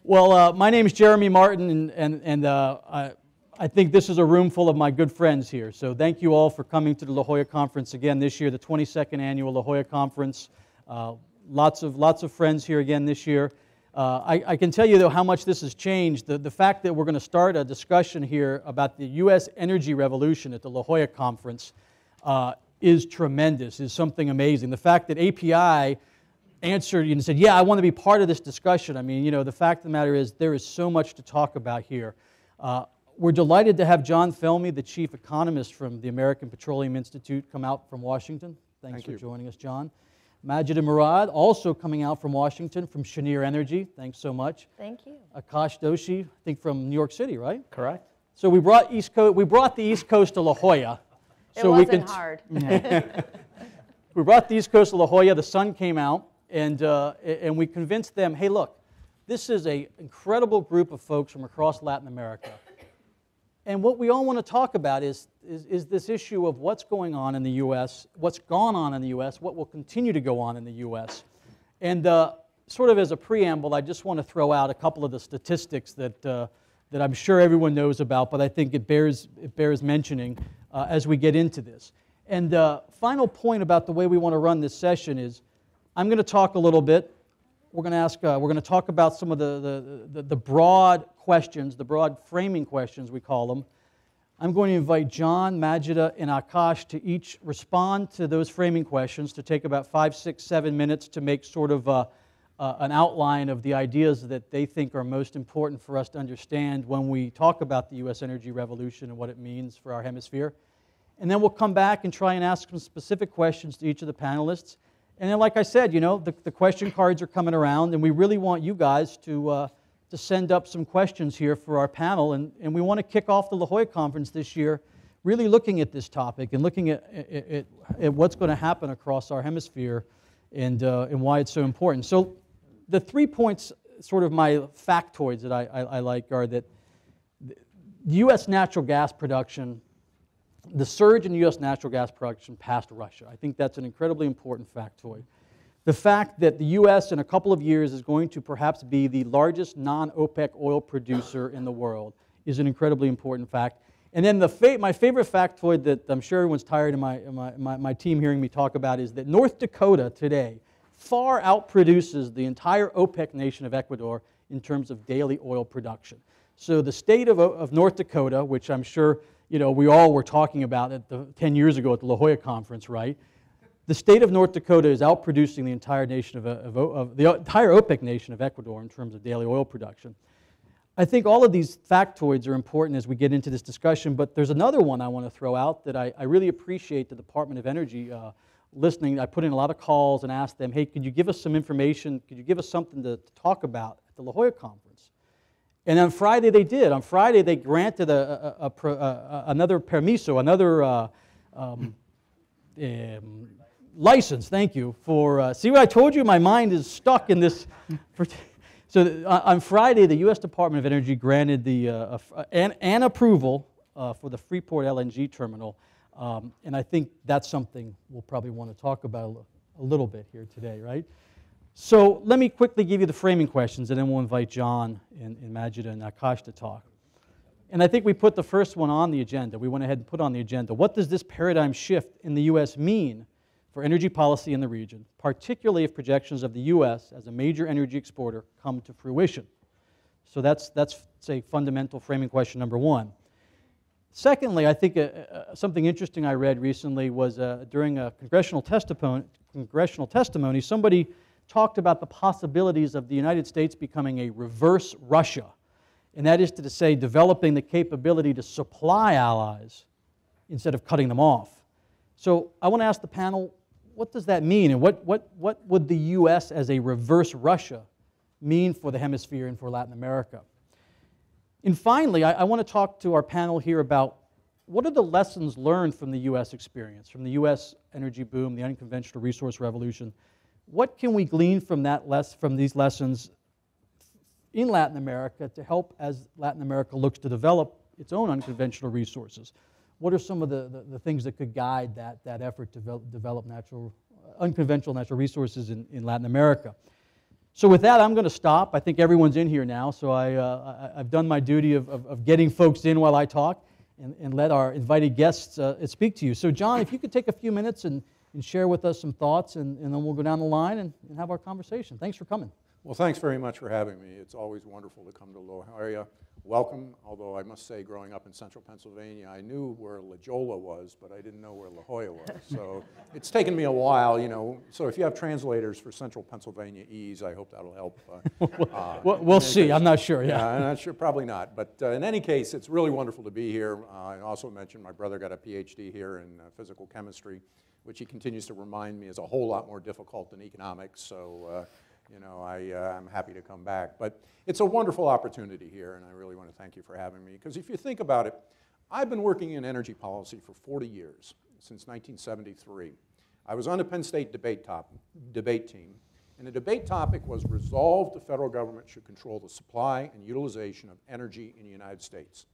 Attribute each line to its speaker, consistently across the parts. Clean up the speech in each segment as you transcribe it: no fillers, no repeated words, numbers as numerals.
Speaker 1: Well, my name is Jeremy Martin, and I think this is a room full of my good friends here. So thank you all for coming to the La Jolla Conference again this year, the 22nd Annual La Jolla Conference. Lots of friends here again this year. I can tell you, though, how much this has changed. The fact that we're going to start a discussion here about the U.S. energy revolution at the La Jolla Conference is tremendous, is something amazing. The fact that API answered and said, yeah, I want to be part of this discussion. I mean, you know, the fact of the matter is there is so much to talk about here. We're delighted to have John Felmy, the chief economist from the American Petroleum Institute, come out from Washington. Thanks for joining us, John. Majida Mourad, also coming out from Washington, from Cheniere Energy. Thanks so much.
Speaker 2: Thank you.
Speaker 1: Aakash, Doshi, I think from New York City, right?
Speaker 3: Correct.
Speaker 1: So we brought the East Coast to La Jolla.
Speaker 2: It wasn't hard.
Speaker 1: We brought the East Coast to La Jolla. The sun came out, and we convinced them, hey, look, this is an incredible group of folks from across Latin America. And what we all want to talk about is this issue of what's going on in the U.S., what's gone on in the U.S., what will continue to go on in the U.S. And sort of as a preamble, I just want to throw out a couple of the statistics that I'm sure everyone knows about, but I think it bears mentioning as we get into this. And final point about the way we want to run this session is I'm going to talk a little bit. We're going to talk about some of the broad questions, the broad framing questions we call them. I'm going to invite John, Majida, and Aakash to each respond to those framing questions, to take about 5, 6, 7 minutes to make sort of an outline of the ideas that they think are most important for us to understand when we talk about the U.S. energy revolution and what it means for our hemisphere. And then we'll come back and try and ask some specific questions to each of the panelists. And then, like I said, you know, the question cards are coming around, and we really want you guys to send up some questions here for our panel. And we want to kick off the La Jolla Conference this year really looking at this topic and looking at what's going to happen across our hemisphere and why it's so important. So the 3 points, sort of my factoids that I like, are that U.S. natural gas production, the surge in U.S. natural gas production past Russia. I think that's an incredibly important factoid. The fact that the U.S. in a couple of years is going to perhaps be the largest non-OPEC oil producer in the world is an incredibly important fact. And then my favorite factoid that I'm sure everyone's tired of my team hearing me talk about is that North Dakota today far outproduces the entire OPEC nation of Ecuador in terms of daily oil production. So the state of North Dakota, which I'm sure we all were talking about 10 years ago at the La Jolla Conference, right? The state of North Dakota is outproducing the entire nation of the entire OPEC nation of Ecuador in terms of daily oil production. I think all of these factoids are important as we get into this discussion, but there's another one I want to throw out that I really appreciate the Department of Energy listening. I put in a lot of calls and asked them, hey, could you give us some information? Could you give us something to talk about at the La Jolla Conference? And on Friday they did. On Friday they granted another permiso, another license, thank you, for, see what I told you? My mind is stuck in this. So on Friday, the U.S. Department of Energy granted an approval for the Freeport LNG terminal. And I think that's something we'll probably want to talk about a little bit here today, right? So let me quickly give you the framing questions, and then we'll invite John and Majida and Aakash to talk. And I think we put the first one on the agenda. We went ahead and put on the agenda. What does this paradigm shift in the U.S. mean for energy policy in the region, particularly if projections of the U.S. as a major energy exporter come to fruition? So that's say, fundamental framing question number one. Secondly, I think something interesting I read recently was during a congressional testimony, somebody talked about the possibilities of the United States becoming a reverse Russia. And that is to say, developing the capability to supply allies instead of cutting them off. So I want to ask the panel, what does that mean? And what would the U.S. as a reverse Russia mean for the hemisphere and for Latin America? And finally, I want to talk to our panel here about what are the lessons learned from the U.S. experience, from the U.S. energy boom, the unconventional resource revolution. What can we glean from these lessons in Latin America to help as Latin America looks to develop its own unconventional resources? What are some of the things that could guide that effort to develop unconventional natural resources in Latin America? So with that, I'm going to stop. I think everyone's in here now, so I've done my duty of getting folks in while I talk and let our invited guests speak to you. So John, if you could take a few minutes and share with us some thoughts, and then we'll go down the line and have our conversation. Thanks for coming.
Speaker 2: Well, thanks very much for having me. It's always wonderful to come to La Jolla. Welcome, although I must say, growing up in central Pennsylvania, I knew where Jolla was, but I didn't know where La Jolla was. So it's taken me a while, you know. So if you have translators for central Pennsylvania ease, I hope that'll help.
Speaker 1: We'll see. I'm not sure. Yeah,
Speaker 2: I'm not sure. Probably not. But in any case, it's really wonderful to be here. I also mentioned my brother got a PhD here in physical chemistry, which he continues to remind me is a whole lot more difficult than economics. So. You know, I'm happy to come back. But it's a wonderful opportunity here, and I really want to thank you for having me. Because if you think about it, I've been working in energy policy for 40 years, since 1973. I was on the Penn State debate team, and the debate topic was resolve the federal government should control the supply and utilization of energy in the United States.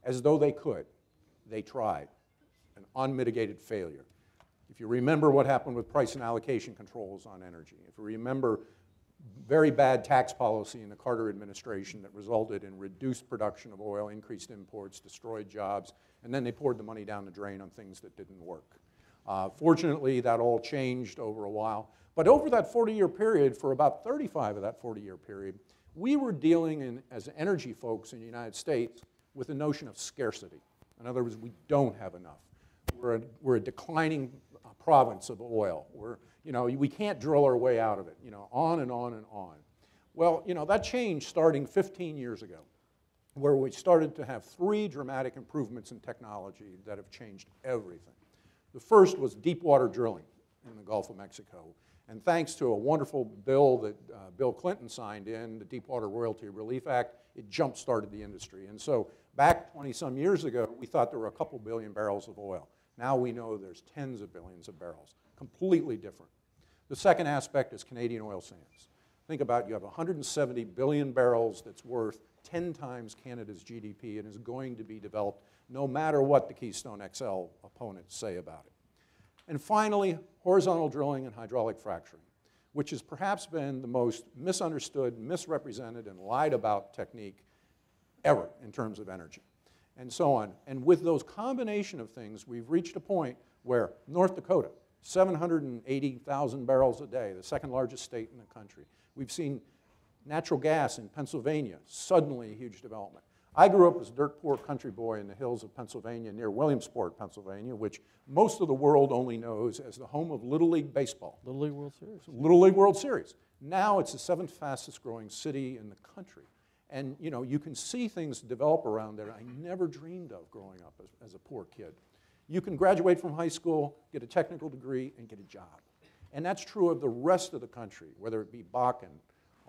Speaker 2: As though they could. They tried. An unmitigated failure. If you remember what happened with price and allocation controls on energy, if you remember very bad tax policy in the Carter administration that resulted in reduced production of oil, increased imports, destroyed jobs, and then they poured the money down the drain on things that didn't work. Fortunately, that all changed over a while. But over that 40-year period, for about 35 of that 40-year period, we were dealing as energy folks in the United States with the notion of scarcity. In other words, we don't have enough. We're a declining province of oil. We can't drill our way out of it, on and on and on. Well, that changed starting 15 years ago, where we started to have 3 dramatic improvements in technology that have changed everything. The first was deep water drilling in the Gulf of Mexico. And thanks to a wonderful bill that Bill Clinton signed in, the Deepwater Royalty Relief Act, it jump-started the industry. And so back 20-some years ago, we thought there were a couple billion barrels of oil. Now we know there's tens of billions of barrels, completely different. The second aspect is Canadian oil sands. Think about it, you have 170 billion barrels that's worth 10 times Canada's GDP and is going to be developed no matter what the Keystone XL opponents say about it. And finally, horizontal drilling and hydraulic fracturing, which has perhaps been the most misunderstood, misrepresented, and lied about technique ever in terms of energy. And so on. And with those combination of things, we've reached a point where North Dakota, 780,000 barrels a day, the second largest state in the country. We've seen natural gas in Pennsylvania, suddenly a huge development. I grew up as a dirt poor country boy in the hills of Pennsylvania near Williamsport, Pennsylvania, which most of the world only knows as the home of Little League Baseball.
Speaker 1: Little League World Series.
Speaker 2: Little League World Series. Now it's the 7th fastest growing city in the country. And you can see things develop around there I never dreamed of growing up as a poor kid. You can graduate from high school, get a technical degree, and get a job. And that's true of the rest of the country, whether it be Bakken.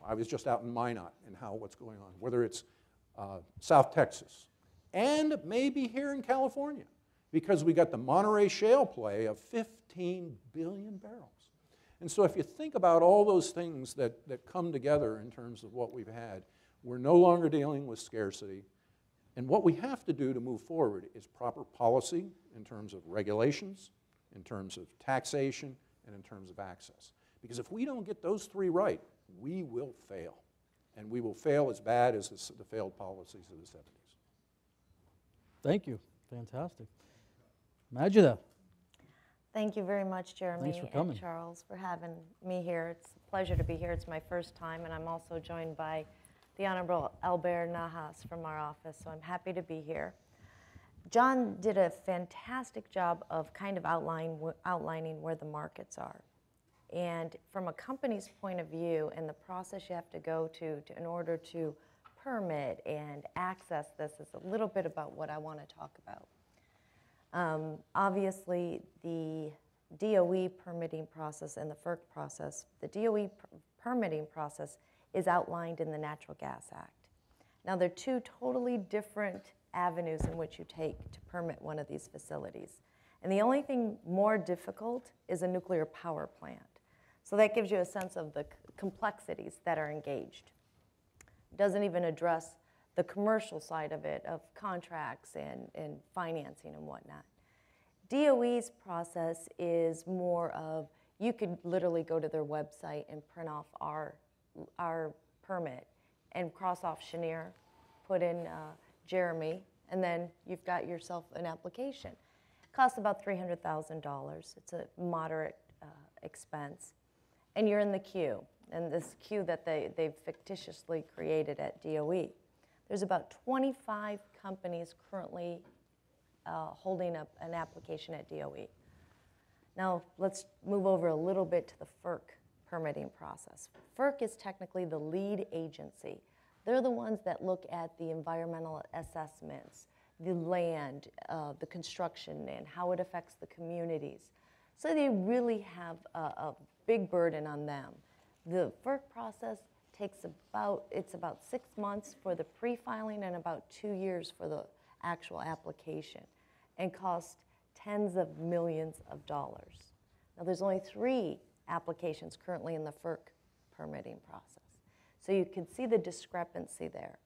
Speaker 2: I was just out in Minot and what's going on. Whether it's South Texas, and maybe here in California, because we got the Monterey Shale play of 15 billion barrels. And so if you think about all those things that come together in terms of what we've had, we're no longer dealing with scarcity. And what we have to do to move forward is proper policy in terms of regulations, in terms of taxation, and in terms of access. Because if we don't get those 3 right, we will fail. And we will fail as bad as the failed policies of the 70s.
Speaker 1: Thank you. Fantastic. Majida.
Speaker 3: Thank you very much, Jeremy
Speaker 1: and
Speaker 3: Charles, for having me here. It's a pleasure to be here. It's my first time, and I'm also joined by the Honorable Albert Nahas from our office, so I'm happy to be here. John did a fantastic job of kind of outlining where the markets are. And from a company's point of view and the process you have to go to in order to permit and access this is a little bit about what I want to talk about. Obviously, the DOE permitting process and the FERC process, the DOE permitting process is outlined in the Natural Gas Act. Now, there are 2 totally different avenues in which you take to permit one of these facilities. And the only thing more difficult is a nuclear power plant. So that gives you a sense of the complexities that are engaged. It doesn't even address the commercial side of it, of contracts and financing and whatnot. DOE's process is more of, you could literally go to their website and print off our our permit and cross off Cheniere, put in Jeremy, and then you've got yourself an application. It costs about $300,000. It's a moderate expense. And you're in the queue, and this queue that they've fictitiously created at DOE. There's about 25 companies currently holding up an application at DOE. Now, let's move over a little bit to the FERC permitting process. FERC is technically the lead agency. They're the ones that look at the environmental assessments, the land, the construction, and how it affects the communities. So they really have a big burden on them. The FERC process takes about 6 months for the pre-filing and about 2 years for the actual application, and costs tens of millions of dollars. Now, there's only 3 applications currently in the FERC permitting process. So you can see the discrepancy there.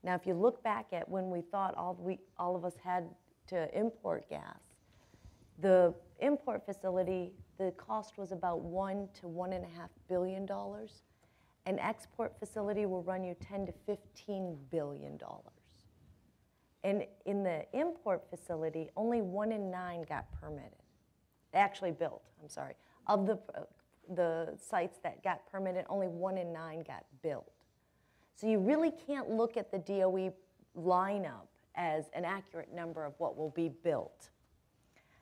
Speaker 3: Now, if you look back at when we thought all of us had to import gas, the import facility, the cost was about $1 to $1.5 billion. An export facility will run you $10 to $15 billion. And in the import facility, only 1 in 9 got permitted. Actually built, I'm sorry. Of the sites that got permitted, only 1 in 9 got built. So you really can't look at the DOE lineup as an accurate number of what will be built.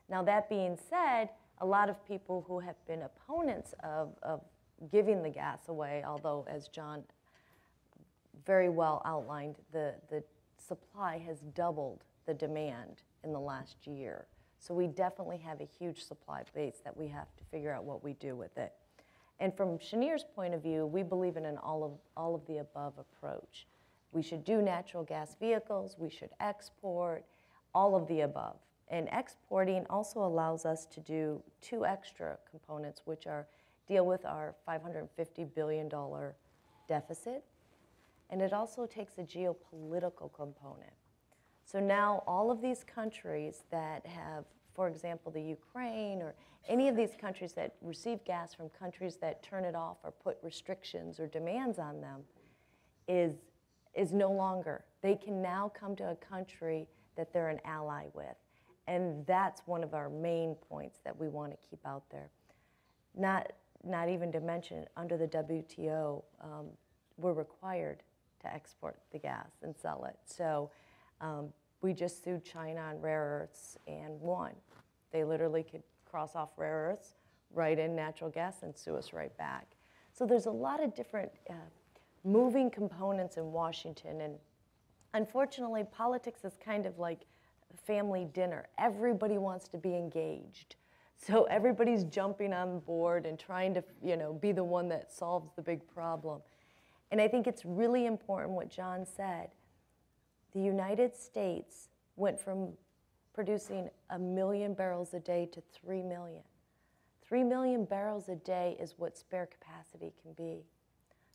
Speaker 3: Now, that being said, a lot of people who have been opponents of giving the gas away, although as John very well outlined, the supply has doubled the demand in the last year. So we definitely have a huge supply base that we have to figure out what we do with it. And from Cheniere's point of view, we believe in an all of the above approach. We should do natural gas vehicles, we should export, all of the above. And exporting also allows us to do 2 extra components, which are deal with our $550 billion deficit, and it also takes a geopolitical component. So now all of these countries that have, for example, the Ukraine or any of these countries that receive gas from countries that turn it off or put restrictions or demands on them is no longer. They can now come to a country that they're an ally with. And that's one of our main points that we want to keep out there. Not even to mention, under the WTO, we're required to export the gas and sell it. So we just sued China on rare earths and won. They literally could cross off rare earths, write in natural gas, and sue us right back. So there's a lot of different moving components in Washington. And unfortunately, politics is kind of like family dinner. Everybody wants to be engaged. So everybody's jumping on board and trying to, be the one that solves the big problem. And I think it's really important what John said. The United States went from producing 1 million barrels a day to 3 million. 3 million barrels a day is what spare capacity can be.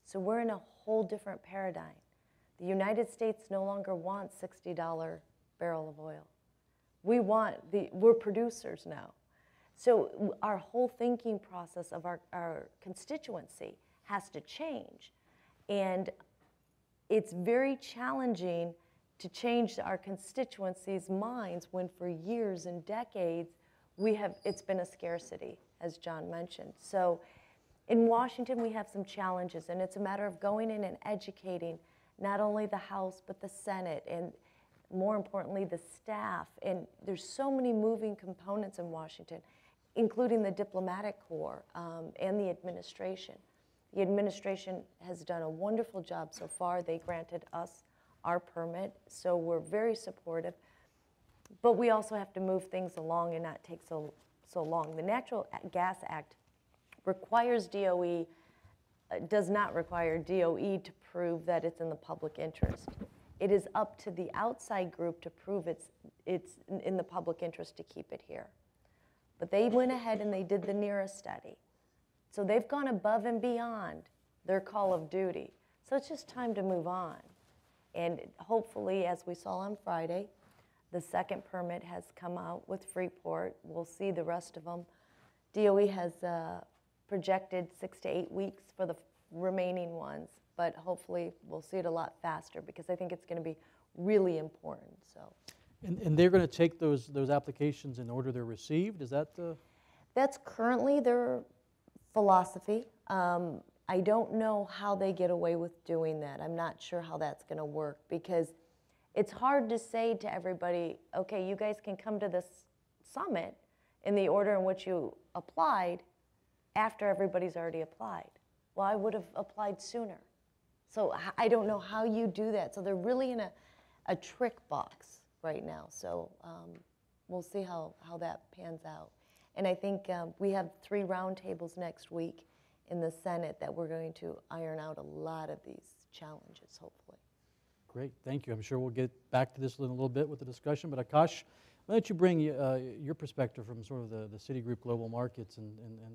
Speaker 3: So we're in a whole different paradigm. The United States no longer wants $60 barrel of oil. We're producers now. So our whole thinking process of our constituency has to change. And it's very challenging to change our constituencies' minds when for years and decades it's been a scarcity, as John mentioned. So in Washington, we have some challenges, and it's a matter of going in and educating not only the House, but the Senate, and more importantly, the staff. And there's so many moving components in Washington, including the diplomatic corps and the administration. The administration has done a wonderful job so far. They granted us our permit, so we're very supportive. But we also have to move things along and not take so long. The Natural Gas Act requires DOE, does not require DOE to prove that it's in the public interest. It is up to the outside group to prove it's in the public interest to keep it here. But they went ahead and they did the NERA study. So they've gone above and beyond their call of duty. So it's just time to move on. And hopefully, as we saw on Friday, the second permit has come out with Freeport. We'll see the rest of them. DOE has projected 6 to 8 weeks for the remaining ones, but hopefully we'll see it a lot faster because I think it's going to be really important. So.
Speaker 1: And they're going to take those applications in order they're received? Is that the?
Speaker 3: That's currently their philosophy. I don't know how they get away with doing that. I'm not sure how that's going to work because it's hard to say to everybody, okay, you guys can come to this summit in the order in which you applied after everybody's already applied. Well, I would have applied sooner. So I don't know how you do that. So they're really in a trick box right now. So we'll see how that pans out. And I think we have 3 roundtables next week in the Senate that we're going to iron out a lot of these challenges, hopefully.
Speaker 1: Great, thank you. I'm sure we'll get back to this in a little bit with the discussion, but Aakash, why don't you bring your perspective from sort of the Citigroup global markets and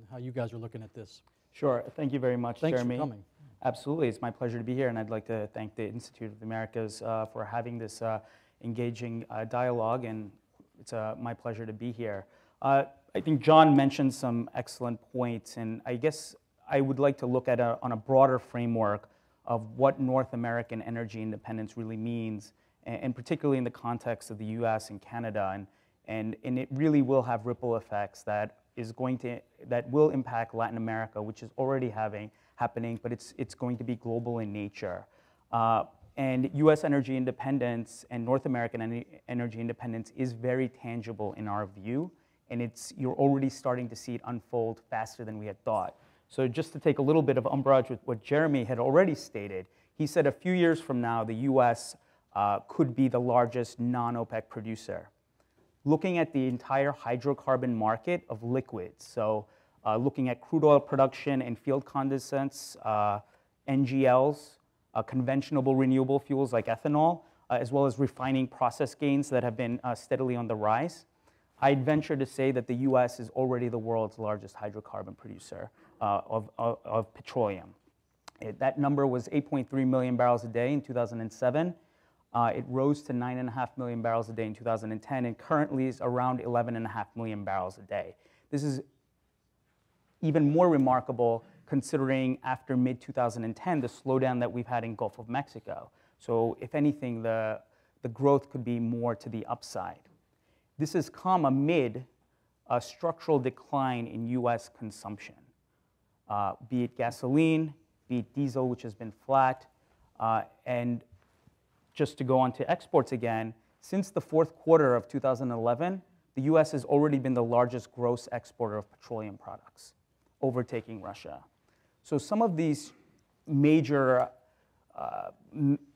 Speaker 1: how you guys are looking at this?
Speaker 4: Sure, thank you very much,
Speaker 1: Thanks
Speaker 4: Jeremy.
Speaker 1: for coming.
Speaker 4: Absolutely, it's my pleasure to be here, and I'd like to thank the Institute of the Americas for having this engaging dialogue, and it's my pleasure to be here. I think John mentioned some excellent points, and I guess I would like to look at on a broader framework of what North American energy independence really means, and particularly in the context of the US and Canada, and it really will have ripple effects that will impact Latin America, which is already happening, but it's going to be global in nature. And US energy independence and North American energy independence is very tangible in our view, and you're already starting to see it unfold faster than we had thought. So just to take a little bit of umbrage with what Jeremy had already stated, he said a few years from now, the US could be the largest non-OPEC producer. Looking at the entire hydrocarbon market of liquids, so looking at crude oil production and field condensate, NGLs, conventional renewable fuels like ethanol, as well as refining process gains that have been steadily on the rise, I'd venture to say that the US is already the world's largest hydrocarbon producer of petroleum. That number was 8.3 million barrels a day in 2007. It rose to 9.5 million barrels a day in 2010, and currently is around 11.5 million barrels a day. This is even more remarkable considering after mid-2010, the slowdown that we've had in Gulf of Mexico. So if anything, the growth could be more to the upside. This has come amid a structural decline in US consumption, be it gasoline, be it diesel, which has been flat, and just to go on to exports again, since the fourth quarter of 2011, the US has already been the largest gross exporter of petroleum products, overtaking Russia. So some of these major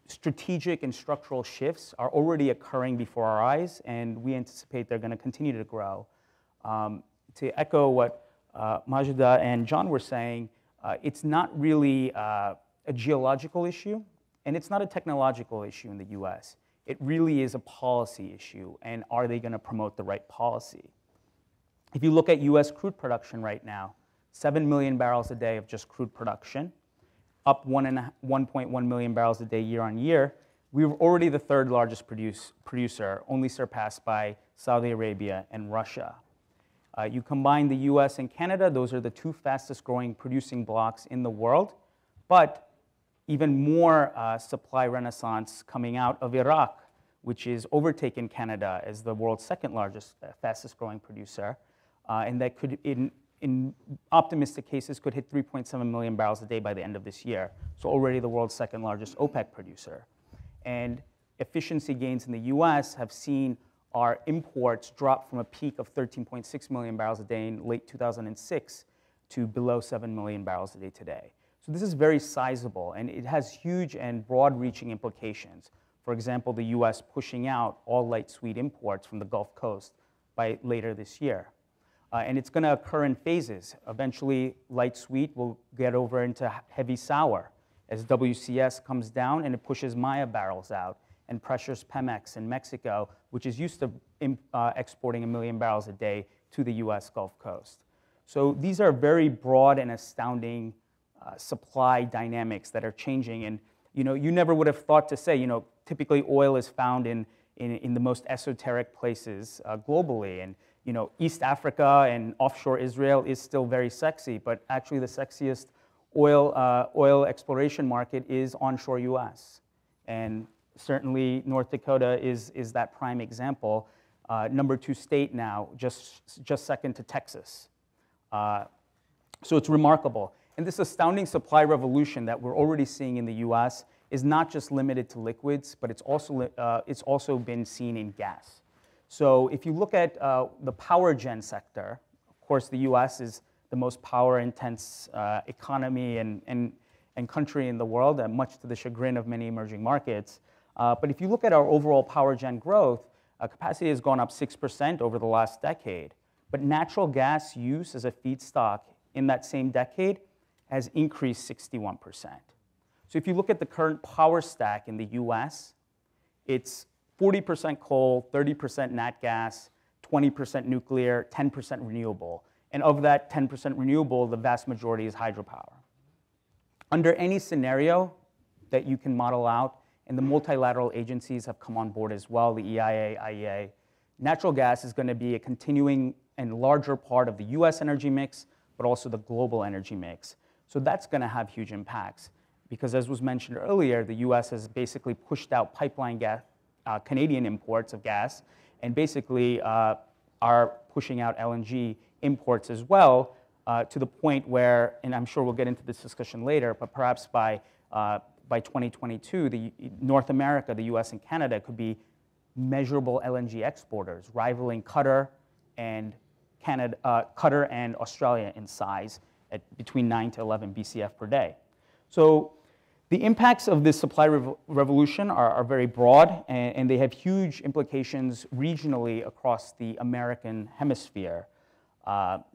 Speaker 4: strategic and structural shifts are already occurring before our eyes, and we anticipate they're going to continue to grow. To echo what Majida and John were saying, it's not really a geological issue, and it's not a technological issue in the US. It really is a policy issue, and are they going to promote the right policy? If you look at US crude production right now, 7 million barrels a day of just crude production, up 1.1 million barrels a day year on year. We were already the 3rd largest producer, only surpassed by Saudi Arabia and Russia. You combine the US and Canada, those are the 2 fastest growing producing blocks in the world, but even more supply renaissance coming out of Iraq, which is overtaken Canada as the world's 2nd largest, fastest growing producer, and that could, in optimistic cases, could hit 3.7 million barrels a day by the end of this year. So already the world's 2nd largest OPEC producer. And efficiency gains in the US have seen our imports drop from a peak of 13.6 million barrels a day in late 2006 to below 7 million barrels a day today. So this is very sizable, and it has huge and broad-reaching implications. For example, the US pushing out all light sweet imports from the Gulf Coast by later this year. And it's going to occur in phases. Eventually, light sweet will get over into heavy sour as WCS comes down and it pushes Maya barrels out and pressures Pemex in Mexico, which is used to exporting 1 million barrels a day to the US Gulf Coast. So these are very broad and astounding supply dynamics that are changing. And you never would have thought to say, typically oil is found in the most esoteric places globally. And East Africa and offshore Israel is still very sexy, but actually the sexiest oil exploration market is onshore U.S. And certainly North Dakota is that prime example. Number 2 state now, just second to Texas. So it's remarkable. And this astounding supply revolution that we're already seeing in the U.S. is not just limited to liquids, but it's also been seen in gas. So if you look at the power gen sector, of course the U.S. is the most power-intense economy and country in the world, much to the chagrin of many emerging markets. But if you look at our overall power gen growth, capacity has gone up 6% over the last decade. But natural gas use as a feedstock in that same decade has increased 61%. So if you look at the current power stack in the US, it's 40% coal, 30% nat gas, 20% nuclear, 10% renewable. And of that 10% renewable, the vast majority is hydropower. Under any scenario that you can model out, and the multilateral agencies have come on board as well, the EIA, IEA, natural gas is going to be a continuing and larger part of the US energy mix, but also the global energy mix. So that's going to have huge impacts because, as was mentioned earlier, the US has basically pushed out pipeline gas, Canadian imports of gas, and basically are pushing out LNG imports as well to the point where, and I'm sure we'll get into this discussion later, but perhaps by 2022, North America, the US and Canada could be measurable LNG exporters, rivaling Qatar and Australia in size at between 9 to 11 BCF per day. So the impacts of this supply revolution are very broad, and they have huge implications regionally across the American hemisphere.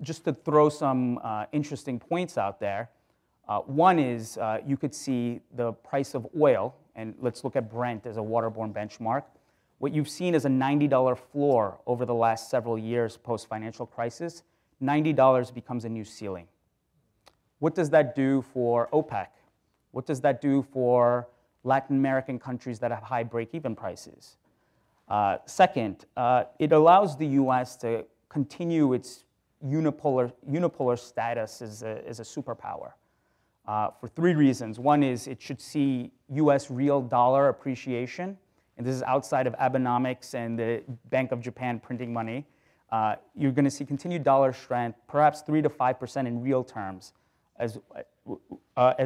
Speaker 4: Just to throw some interesting points out there, one is you could see the price of oil, and let's look at Brent as a waterborne benchmark. What you've seen is a $90 floor over the last several years post-financial crisis. $90 becomes a new ceiling. What does that do for OPEC? What does that do for Latin American countries that have high break-even prices? Second, it allows the US to continue its unipolar status as a superpower for 3 reasons. One is it should see US real dollar appreciation, and this is outside of Abenomics and the Bank of Japan printing money. You're going to see continued dollar strength, perhaps 3 to 5% in real terms, as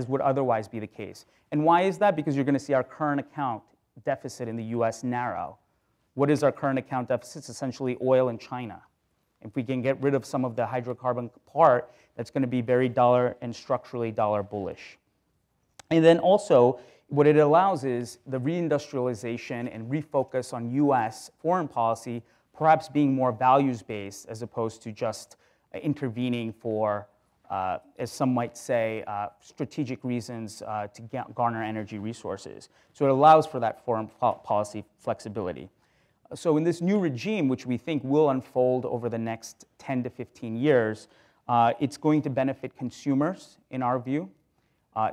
Speaker 4: would otherwise be the case. And why is that? Because you're going to see our current account deficit in the US narrow. What is our current account deficit? It's essentially oil in China. If we can get rid of some of the hydrocarbon part, that's going to be very dollar and structurally dollar bullish. And then also, what it allows is the reindustrialization and refocus on US foreign policy, perhaps being more values-based as opposed to just intervening for, as some might say, strategic reasons to garner energy resources. So it allows for that foreign policy flexibility. So in this new regime, which we think will unfold over the next 10 to 15 years, it's going to benefit consumers, in our view.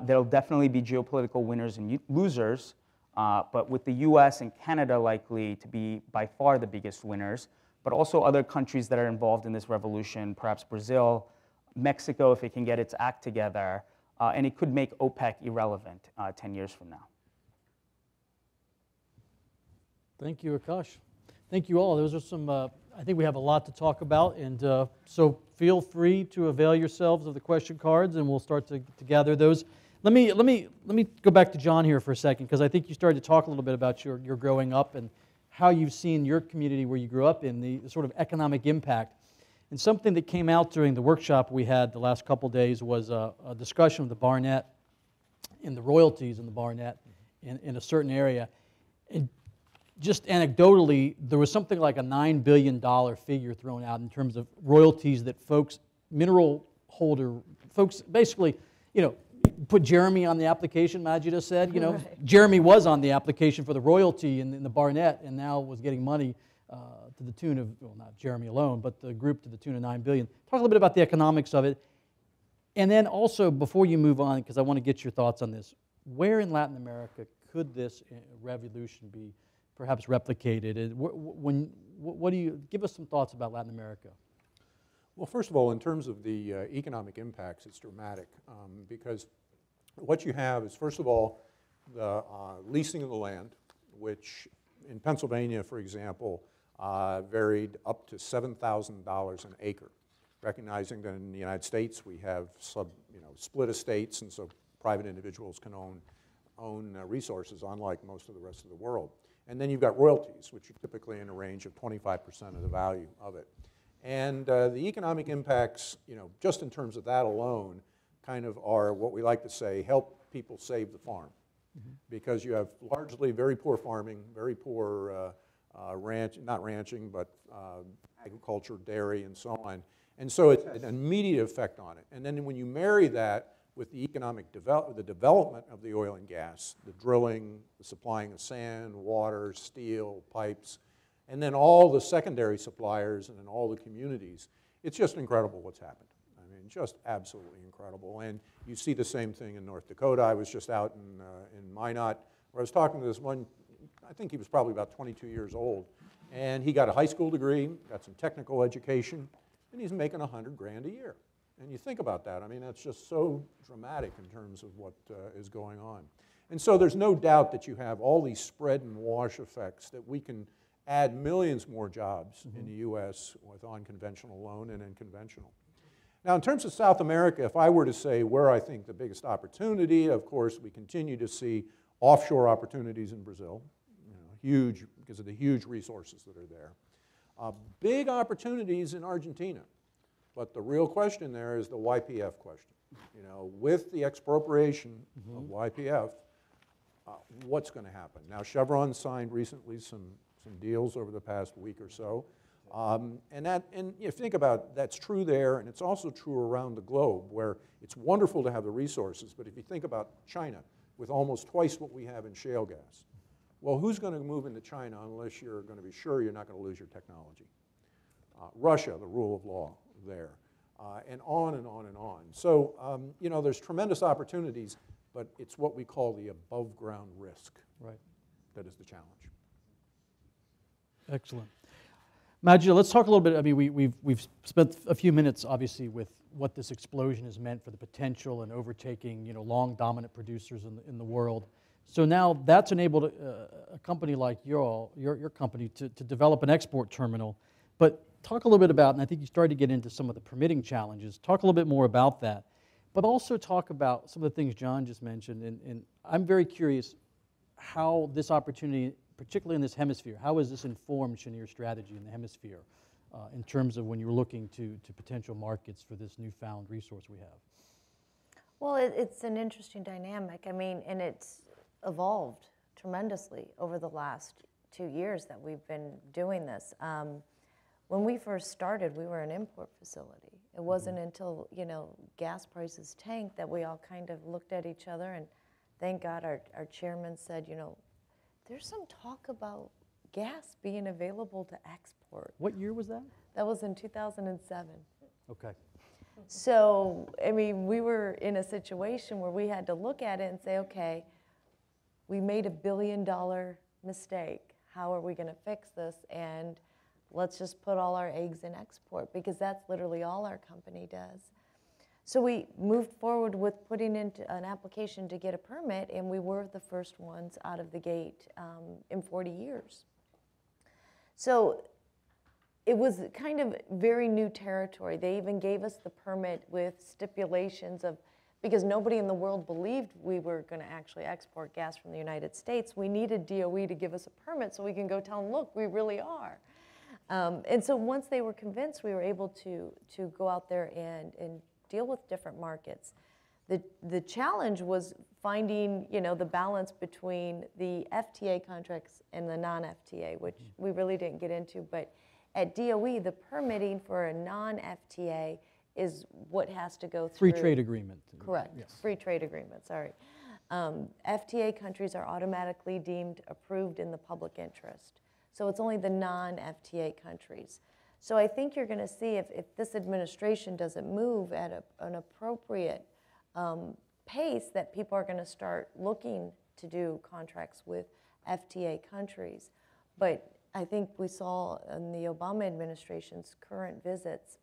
Speaker 4: There'll definitely be geopolitical winners and losers, but with the US and Canada likely to be by far the biggest winners, but also other countries that are involved in this revolution, perhaps Brazil, Mexico, if it can get its act together, and it could make OPEC irrelevant 10 years from now.
Speaker 1: Thank you, Aakash. Thank you all. Those are some, I think we have a lot to talk about, and so feel free to avail yourselves of the question cards, and we'll start to gather those. Let me go back to John here for a second, because I think you started to talk a little bit about your growing up and how you've seen your community where you grew up in, the sort of economic impact. And something that came out during the workshop we had the last couple days was a discussion of the Barnett and the royalties in the Barnett in a certain area. And just anecdotally, there was something like a $9 billion figure thrown out in terms of royalties that folks, mineral holder folks, basically, put Jeremy on the application, Majida said. Right. Jeremy was on the application for the royalty in the Barnett and now was getting money to the tune of, well, not Jeremy alone, but the group to the tune of $9 billion. Talk a little bit about the economics of it. And then also, before you move on, because I want to get your thoughts on this, where in Latin America could this revolution be perhaps replicated? What do you, give us some thoughts about Latin America.
Speaker 2: Well, first of all, in terms of the economic impacts, it's dramatic because what you have is, first of all, the leasing of the land, which in Pennsylvania, for example, varied up to $7,000 an acre, recognizing that in the United States we have split estates, and so private individuals can own resources, unlike most of the rest of the world. And then you've got royalties, which are typically in a range of 25% of the value of it. And the economic impacts, just in terms of that alone, kind of are what we like to say, help people save the farm. Because you have largely very poor farming, very poor not ranching, but agriculture, dairy, and so on. And so it's an immediate effect on it. And then when you marry that with the economic development of the oil and gas, the drilling, the supplying of sand, water, steel, pipes, and then all the secondary suppliers and then all the communities, it's just incredible what's happened. I mean, just absolutely incredible. And you see the same thing in North Dakota. I was just out in Minot where I was talking to this one, I think he was probably about 22 years old, and he got a high school degree, got some technical education, and he's making $100 grand a year. And you think about that, I mean, that's just so dramatic in terms of what is going on. And so there's no doubt that you have all these spread and wash effects that we can add millions more jobs in the U.S. with unconventional alone and in conventional. Now, in terms of South America, if I were to say where I think the biggest opportunity, of course, we continue to see offshore opportunities in Brazil, huge because of the huge resources that are there. Big opportunities in Argentina. But the real question there is the YPF question. With the expropriation of YPF, what's going to happen? Now, Chevron signed recently some deals over the past week or so. And if you think about it, that's true there, and it's also true around the globe, where it's wonderful to have the resources, but if you think about China, with almost twice what we have in shale gas, well, who's going to move into China unless you're going to be sure you're not going to lose your technology? Russia, the rule of law there, and on and on and on. So, there's tremendous opportunities, but it's what we call the above-ground risk that is the challenge.
Speaker 1: Excellent. Majida, let's talk a little bit. I mean, we've spent a few minutes, obviously, with what this explosion has meant for the potential and overtaking, long dominant producers in the world. So now that's enabled a company like your company to develop an export terminal. But talk a little bit about, and I think you started to get into some of the permitting challenges. Talk a little bit more about that. But also talk about some of the things John just mentioned. And I'm very curious how this opportunity, particularly in this hemisphere, how has this informed Cheniere's strategy in the hemisphere in terms of when you're looking to potential markets for this newfound resource we have?
Speaker 3: Well, it's an interesting dynamic. I mean, and it's evolved tremendously over the last 2 years that we've been doing this. When we first started, we were an import facility. It wasn't until, gas prices tanked that we all kind of looked at each other, and thank God our chairman said, there's some talk about gas being available to export.
Speaker 1: What year was that?
Speaker 3: That was in 2007.
Speaker 1: Okay.
Speaker 3: So, I mean, we were in a situation where we had to look at it and say, okay, we made $1 billion mistake. How are we going to fix this? And let's just put all our eggs in export, because that's literally all our company does. So we moved forward with putting into an application to get a permit, and we were the first ones out of the gate in 40 years. So it was kind of very new territory. They even gave us the permit with stipulations of, because nobody in the world believed we were going to actually export gas from the United States, we needed DOE to give us a permit so we can go tell them, look, we really are. And so once they were convinced, we were able to go out there and deal with different markets. The challenge was finding, the balance between the FTA contracts and the non-FTA, which we really didn't get into. But at DOE, the permitting for a non-FTA is what has to go through.
Speaker 1: Free trade agreement.
Speaker 3: Correct. Yes. Free trade agreement, sorry. FTA countries are automatically deemed approved in the public interest. So it's only the non-FTA countries. So I think you're going to see if this administration doesn't move at an appropriate pace, that people are going to start looking to do contracts with FTA countries. But I think we saw in the Obama administration's current visits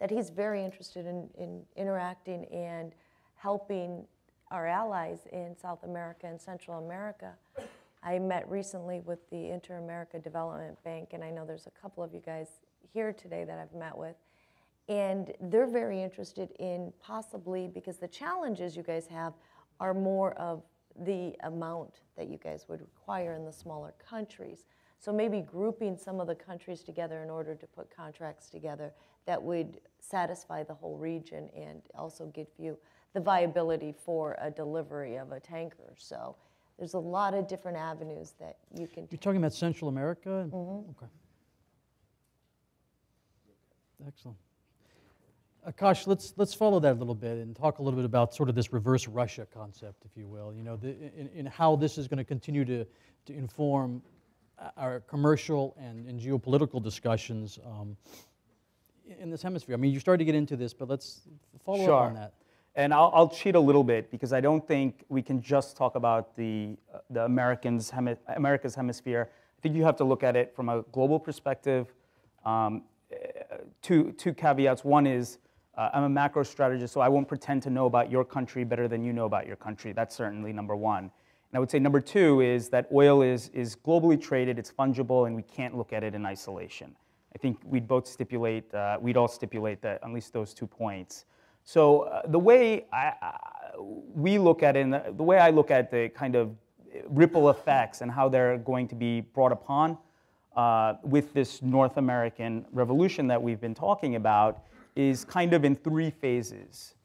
Speaker 3: that he's very interested in interacting and helping our allies in South America and Central America. I met recently with the Inter-America Development Bank, and I know there's a couple of you guys here today that I've met with, and they're very interested in possibly, because the challenges you guys have are more of the amount that you guys would require in the smaller countries. So maybe grouping some of the countries together in order to put contracts together that would satisfy the whole region and also give you the viability for a delivery of a tanker. So there's a lot of different avenues that you can
Speaker 1: You're talking about Central America?
Speaker 3: Mm-hmm.
Speaker 1: Okay. Excellent. Akash, let's follow that a little bit and talk a little bit about sort of this reverse Russia concept, if you will. You know, in how this is going to continue to inform our commercial and geopolitical discussions in this hemisphere. I mean, you started to get into this, but let's follow up on that.
Speaker 4: And I'll cheat a little bit because I don't think we can just talk about the America's hemisphere. I think you have to look at it from a global perspective. Two caveats. One is I'm a macro strategist, so I won't pretend to know about your country better than you know about your country. That's certainly number one. And I would say number two is that oil is globally traded, it's fungible, and we can't look at it in isolation. I think we'd all stipulate that at least those 2 points. So the way we look at it, and the way I look at the kind of ripple effects and how they're going to be brought upon with this North American revolution that we've been talking about is kind of in 3 phases.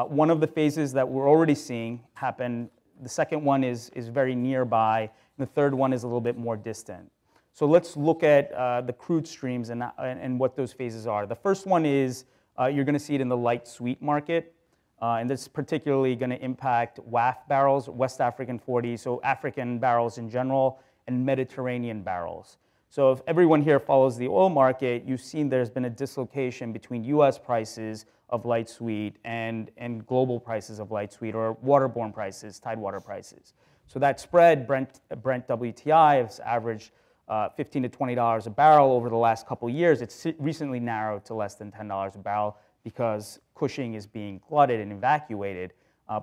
Speaker 4: One of the phases that we're already seeing happen, the second one is very nearby, and the third one is a little bit more distant. So let's look at the crude streams and what those phases are. The first one is you're going to see it in the light sweet market, and this is particularly going to impact WAF barrels, West African 40, so African barrels in general, and Mediterranean barrels. So if everyone here follows the oil market, you've seen there's been a dislocation between US prices of light sweet and global prices of light sweet, or waterborne prices, tidewater prices. So that spread, Brent WTI, has averaged $15 to $20 a barrel over the last couple years. It's recently narrowed to less than $10 a barrel because Cushing is being flooded and evacuated,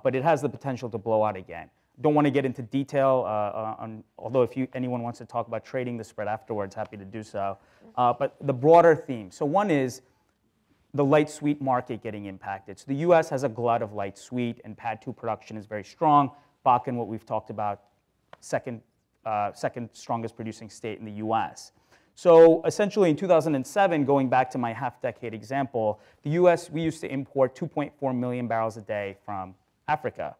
Speaker 4: but it has the potential to blow out again. Don't want to get into detail, although if anyone wants to talk about trading the spread afterwards, happy to do so. But the broader theme. So one is the light sweet market getting impacted. So the US has a glut of light sweet, and PADD 2 production is very strong. Bakken, what we've talked about, second strongest producing state in the US. So essentially in 2007, going back to my half-decade example, the US, we used to import 2.4 million barrels a day from Africa.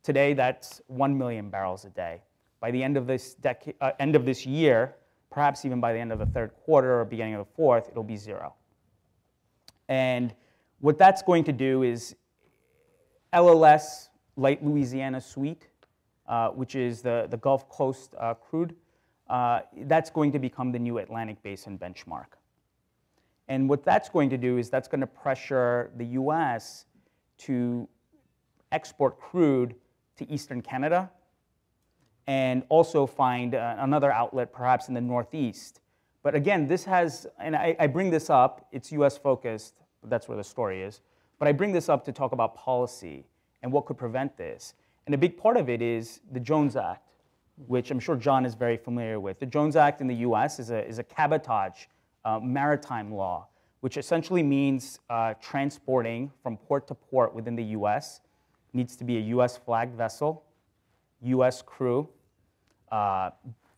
Speaker 4: Today, that's 1 million barrels a day. By the end of this year, perhaps even by the end of the third quarter or beginning of the fourth, it'll be 0. And what that's going to do is LLS, light Louisiana sweet, which is the Gulf Coast crude, that's going to become the new Atlantic Basin benchmark. And what that's going to do is that's going to pressure the US to export crude to Eastern Canada and also find another outlet perhaps in the Northeast. But again, this has, and I bring this up, it's US focused, that's where the story is, but I bring this up to talk about policy and what could prevent this. And a big part of it is the Jones Act, which I'm sure John is very familiar with. The Jones Act in the US is a cabotage maritime law, which essentially means transporting from port to port within the US. Needs to be a US flagged vessel, US crew. The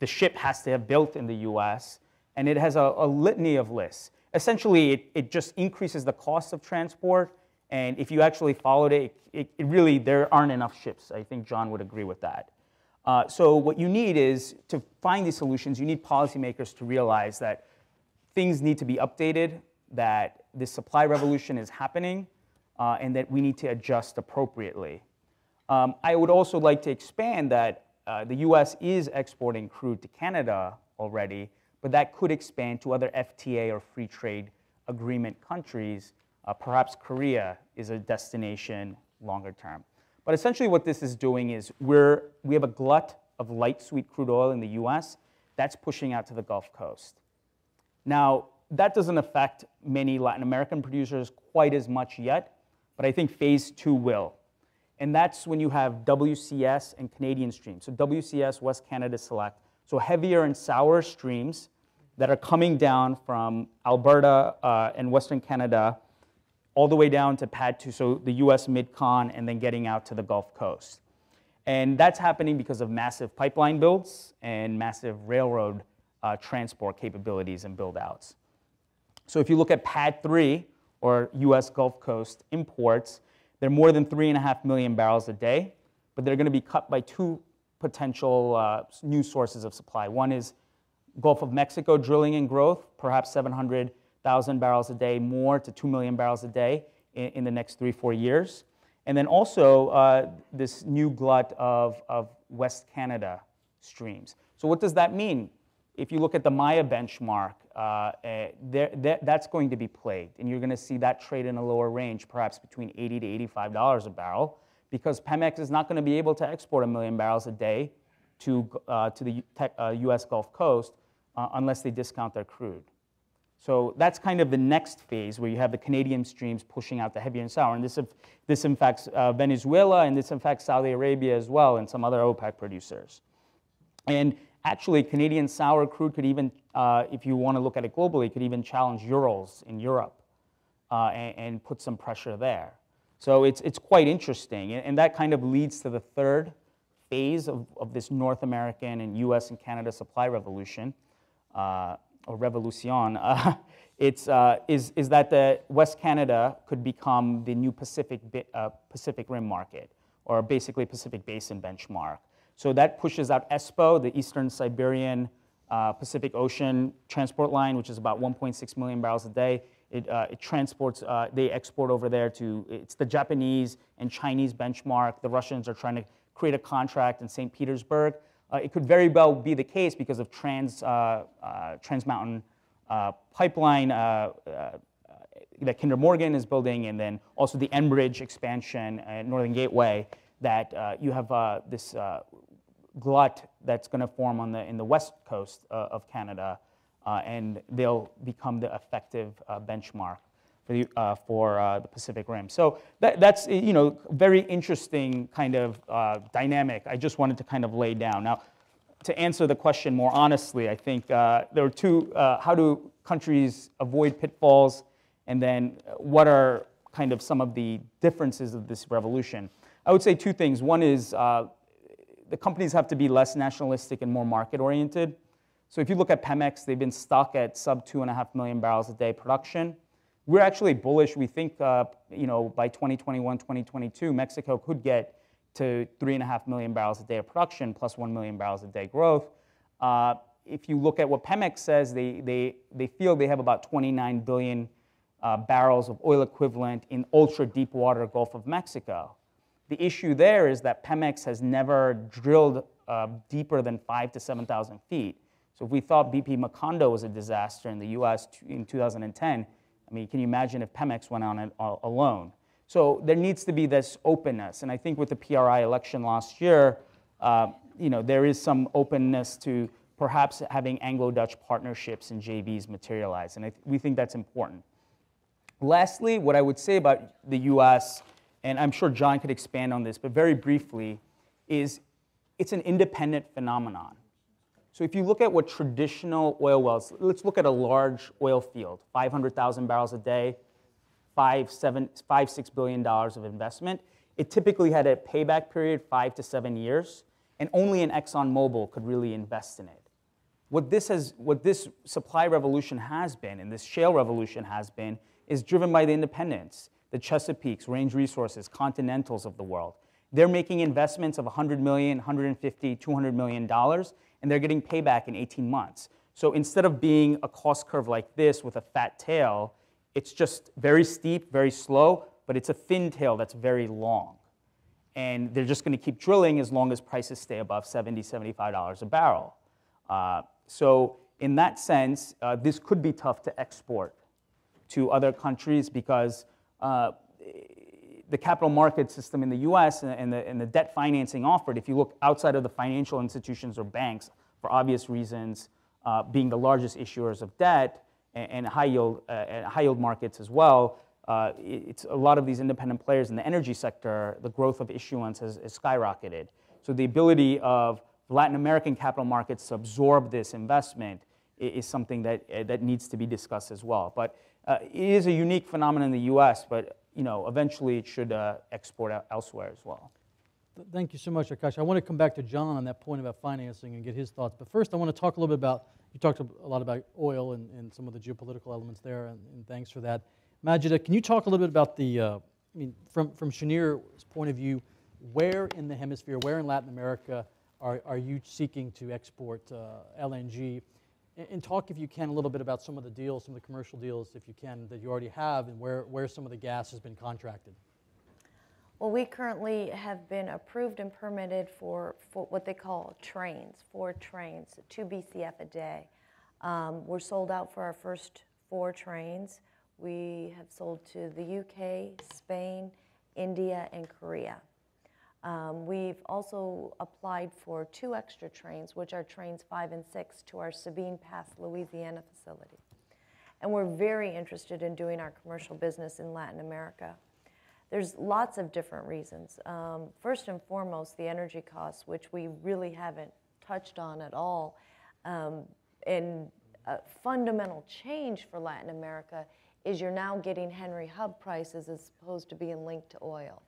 Speaker 4: ship has to have built in the US, and it has a litany of lists. Essentially, it just increases the cost of transport, and if you actually followed it really, there aren't enough ships. I think John would agree with that. So what you need is, to find these solutions, you need policymakers to realize that things need to be updated, that this supply revolution is happening, and that we need to adjust appropriately. I would also like to expand that the US is exporting crude to Canada already, but that could expand to other FTA or free trade agreement countries. Perhaps Korea is a destination longer term. But essentially what this is doing is we have a glut of light sweet crude oil in the US that's pushing out to the Gulf Coast. Now, that doesn't affect many Latin American producers quite as much yet, but I think phase 2 will. And that's when you have WCS and Canadian streams. So WCS, West Canada Select, so heavier and sour streams that are coming down from Alberta and Western Canada all the way down to PADD 2, so the US Mid-Con, and then getting out to the Gulf Coast. And that's happening because of massive pipeline builds and massive railroad transport capabilities and build-outs. So if you look at PADD 3, or US Gulf Coast imports, they're more than 3.5 million barrels a day, but they're going to be cut by two potential new sources of supply. One is Gulf of Mexico drilling and growth, perhaps 700,000 barrels a day more to 2 million barrels a day in the next 3-4 years. And then also this new glut of West Canada streams. So what does that mean? If you look at the Maya benchmark, that's going to be plagued. And you're going to see that trade in a lower range, perhaps between $80 to $85 a barrel, because Pemex is not going to be able to export 1 million barrels a day to the US Gulf Coast unless they discount their crude. So that's kind of the next phase where you have the Canadian streams pushing out the heavy and sour. And this impacts Venezuela, and this impacts Saudi Arabia as well, and some other OPEC producers. And actually, Canadian sour crude could even, if you want to look at it globally, could even challenge Urals in Europe and put some pressure there. So it's quite interesting. And that kind of leads to the third phase of this North American and US and Canada supply revolution, or revolution, is that the West Canada could become the new Pacific Rim market, or basically Pacific Basin benchmark. So that pushes out ESPO, the Eastern Siberian Pacific Ocean transport line, which is about 1.6 million barrels a day. It transports, they export over there to, it's the Japanese and Chinese benchmark. The Russians are trying to create a contract in St. Petersburg. It could very well be the case because of Trans Mountain pipeline that Kinder Morgan is building, and then also the Enbridge expansion at Northern Gateway, that you have this glut that's going to form in the west coast of Canada, and they'll become the effective benchmark for the Pacific Rim. So that's very interesting kind of dynamic. I just wanted to kind of lay down. Now, to answer the question more honestly, I think there are two, how do countries avoid pitfalls, and then what are kind of some of the differences of this revolution? I would say two things. One is the companies have to be less nationalistic and more market-oriented. So if you look at Pemex, they've been stuck at sub 2.5 million barrels a day production. We're actually bullish. We think by 2021, 2022, Mexico could get to 3.5 million barrels a day of production plus 1 million barrels a day growth. If you look at what Pemex says, they feel they have about 29 billion barrels of oil equivalent in ultra-deep water Gulf of Mexico. The issue there is that Pemex has never drilled deeper than 5,000 to 7,000 feet. So if we thought BP Macondo was a disaster in the US in 2010, I mean, can you imagine if Pemex went on it alone? So there needs to be this openness. And I think with the PRI election last year, there is some openness to perhaps having Anglo-Dutch partnerships and JVs materialize. And we think that's important. Lastly, what I would say about the US, and I'm sure John could expand on this, but very briefly, is it's an independent phenomenon. So if you look at what traditional oil wells, let's look at a large oil field, 500,000 barrels a day, $6 billion of investment. It typically had a payback period 5 to 7 years, and only an ExxonMobil could really invest in it. What this supply revolution has been, and this shale revolution has been, is driven by the independents, the Chesapeakes, Range Resources, Continentals of the world. They're making investments of $100 million, $150, $200 million, and they're getting payback in 18 months. So instead of being a cost curve like this with a fat tail, it's just very steep, very slow, but it's a thin tail that's very long. And they're just going to keep drilling as long as prices stay above $70, $75 a barrel. So in that sense, this could be tough to export to other countries because the capital market system in the US and the debt financing offered, if you look outside of the financial institutions or banks, for obvious reasons, being the largest issuers of debt, and high yield markets as well, it's a lot of these independent players in the energy sector, the growth of issuance has skyrocketed. So the ability of Latin American capital markets to absorb this investment is something that needs to be discussed as well. But it is a unique phenomenon in the U.S., but eventually it should export out elsewhere as well.
Speaker 1: Thank you so much, Aakash. I want to come back to John on that point about financing and get his thoughts. But first, I want to talk a little bit about, you talked a lot about oil and some of the geopolitical elements there, and thanks for that. Majida, can you talk a little bit about the, from Cheniere's point of view, where in the hemisphere, where in Latin America are you seeking to export LNG? And talk, if you can, a little bit about some of the deals, some of the commercial deals, if you can, that you already have, and where some of the gas has been contracted.
Speaker 3: Well, we currently have been approved and permitted for what they call trains, 4 trains, 2 BCF a day. We're sold out for our first 4 trains. We have sold to the UK, Spain, India, and Korea. We've also applied for 2 extra trains, which are trains 5 and 6, to our Sabine Pass, Louisiana facility. And we're very interested in doing our commercial business in Latin America. There's lots of different reasons. First and foremost, the energy costs, which we really haven't touched on at all. And a fundamental change for Latin America is you're now getting Henry Hub prices as opposed to being linked to oil.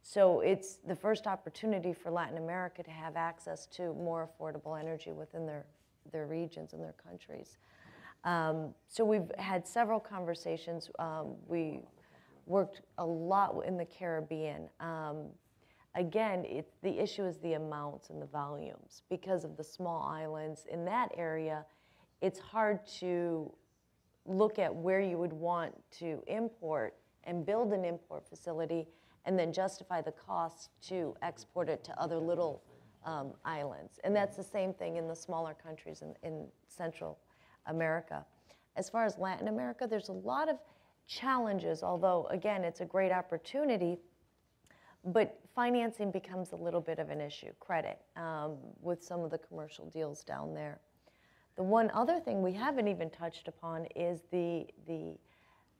Speaker 3: So it's the first opportunity for Latin America to have access to more affordable energy within their regions and their countries. So we've had several conversations. We worked a lot in the Caribbean. Again, the issue is the amounts and the volumes. Because of the small islands in that area, it's hard to look at where you would want to import and build an import facility and then justify the cost to export it to other little islands. And that's the same thing in the smaller countries in Central America. As far as Latin America, there's a lot of challenges, although, again, it's a great opportunity, but financing becomes a little bit of an issue, credit, with some of the commercial deals down there. The one other thing we haven't even touched upon is the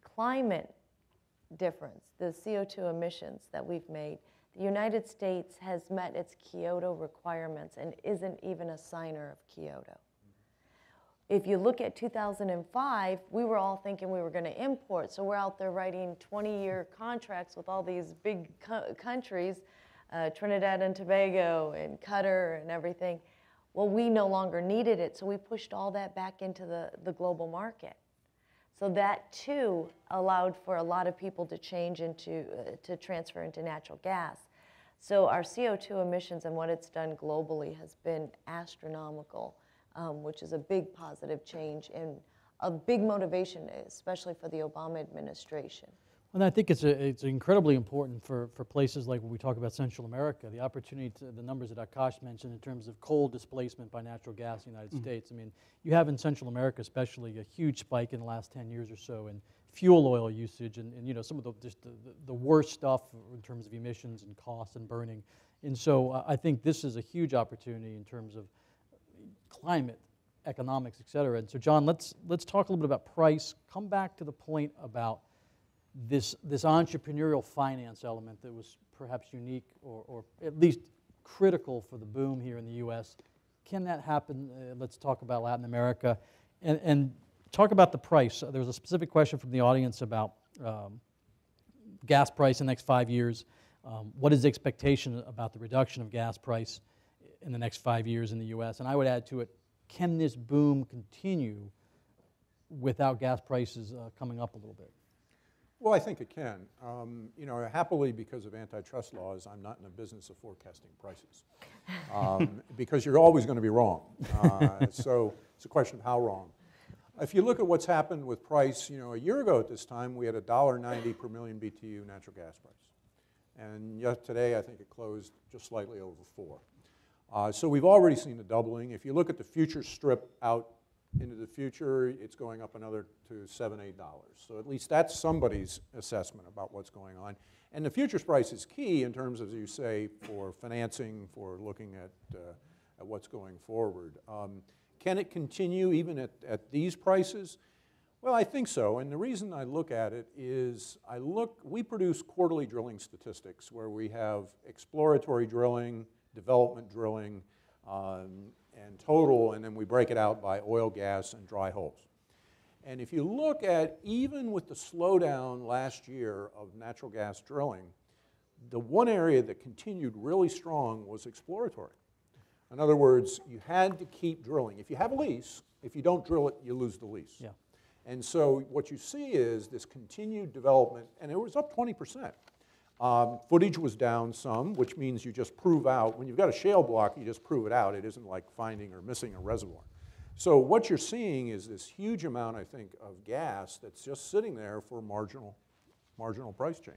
Speaker 3: climate difference, the CO2 emissions that we've made. The United States has met its Kyoto requirements and isn't even a signer of Kyoto. If you look at 2005, we were all thinking we were going to import, so we're out there writing 20-year contracts with all these big countries, Trinidad and Tobago and Qatar and everything. Well, we no longer needed it, so we pushed all that back into the global market. So that, too, allowed for a lot of people to change into, to transfer into natural gas. So our CO2 emissions and what it's done globally has been astronomical, which is a big positive change and a big motivation, especially for the Obama administration.
Speaker 1: And I think it's incredibly important for places like when we talk about Central America, the opportunity to, the numbers that Aakash mentioned in terms of coal displacement by natural gas in the United States. I mean, you have in Central America especially a huge spike in the last 10 years or so in fuel oil usage and you know, some of the worst stuff in terms of emissions and costs and burning. And so I think this is a huge opportunity in terms of climate, economics, et cetera. And so John, let's talk a little bit about price. Come back to the point about this entrepreneurial finance element that was perhaps unique or at least critical for the boom here in the U.S. Can that happen? Let's talk about Latin America and talk about the price. There was a specific question from the audience about gas price in the next 5 years. What is the expectation about the reduction of gas price in the next 5 years in the U.S.? And I would add to it, can this boom continue without gas prices coming up a little bit?
Speaker 2: Well, I think it can. You know, happily, because of antitrust laws, I'm not in the business of forecasting prices because you're always going to be wrong. So it's a question of how wrong. If you look at what's happened with price, you know, a year ago at this time, we had $1.90 per million BTU natural gas price. And yet today, I think it closed just slightly over 4. So we've already seen a doubling. If you look at the future strip out into the future, it's going up another to $7, $8. So at least that's somebody's assessment about what's going on. And the futures price is key in terms of, as you say, for financing, for looking at what's going forward. Can it continue even at these prices? Well, I think so, and the reason I look at it is we produce quarterly drilling statistics where we have exploratory drilling, development drilling, and total, and then we break it out by oil, gas, and dry holes. And if you look at, even with the slowdown last year of natural gas drilling, the one area that continued really strong was exploratory. In other words, you had to keep drilling. If you have a lease, if you don't drill it, you lose the lease.
Speaker 1: Yeah.
Speaker 2: And so what you see is this continued development, and it was up 20%. Footage was down some, which means you just prove out. When you've got a shale block, you just prove it out. It isn't like finding or missing a reservoir. So what you're seeing is this huge amount, I think, of gas that's just sitting there for marginal price change.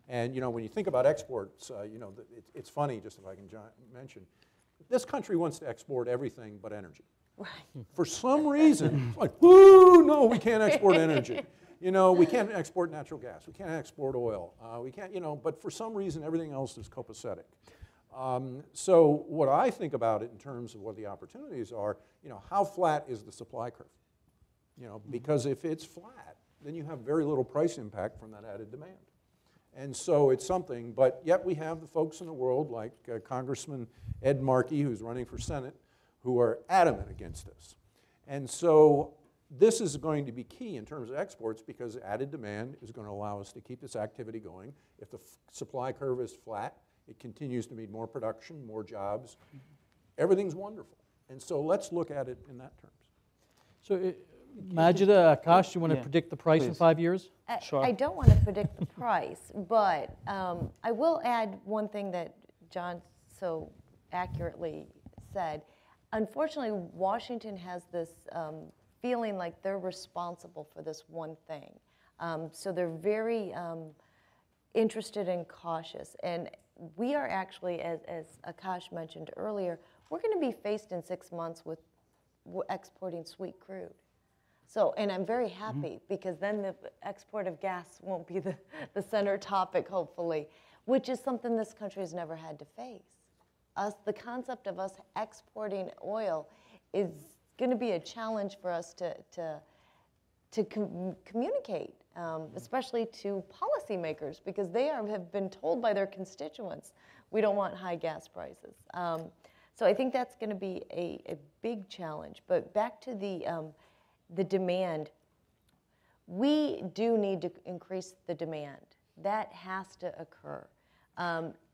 Speaker 2: And you know, when you think about exports, you know, it's funny, just if I can mention, this country wants to export everything but energy.
Speaker 3: Right.
Speaker 2: For some reason, it's like, woo, no, we can't export energy. You know, we can't export natural gas. We can't export oil. We can't, you know, but for some reason, everything else is copacetic. So what I think about it in terms of what the opportunities are, you know, how flat is the supply curve? You know, because if it's flat, then you have very little price impact from that added demand. And so it's something, but yet we have the folks in the world like Congressman Ed Markey, who's running for Senate, who are adamant against this. And so this is going to be key in terms of exports because added demand is going to allow us to keep this activity going. If the supply curve is flat, it continues to mean more production, more jobs. Everything's wonderful. And so let's look at it in that terms.
Speaker 1: So, Majida, Aakash, you want to predict the price in 5 years?
Speaker 4: Sure.
Speaker 3: I don't want to predict the price, but I will add one thing that John so accurately said. Unfortunately, Washington has this feeling like they're responsible for this one thing. So they're very interested and cautious. And we are actually, as Aakash mentioned earlier, we're going to be faced in 6 months with exporting sweet crude. So, and I'm very happy because then the export of gas won't be the center topic, hopefully, which is something this country has never had to face. The concept of us exporting oil is going to be a challenge for us to communicate, especially to policymakers, because they have been told by their constituents, we don't want high gas prices. So I think that's going to be a big challenge. But back to the demand, we do need to increase the demand. That has to occur.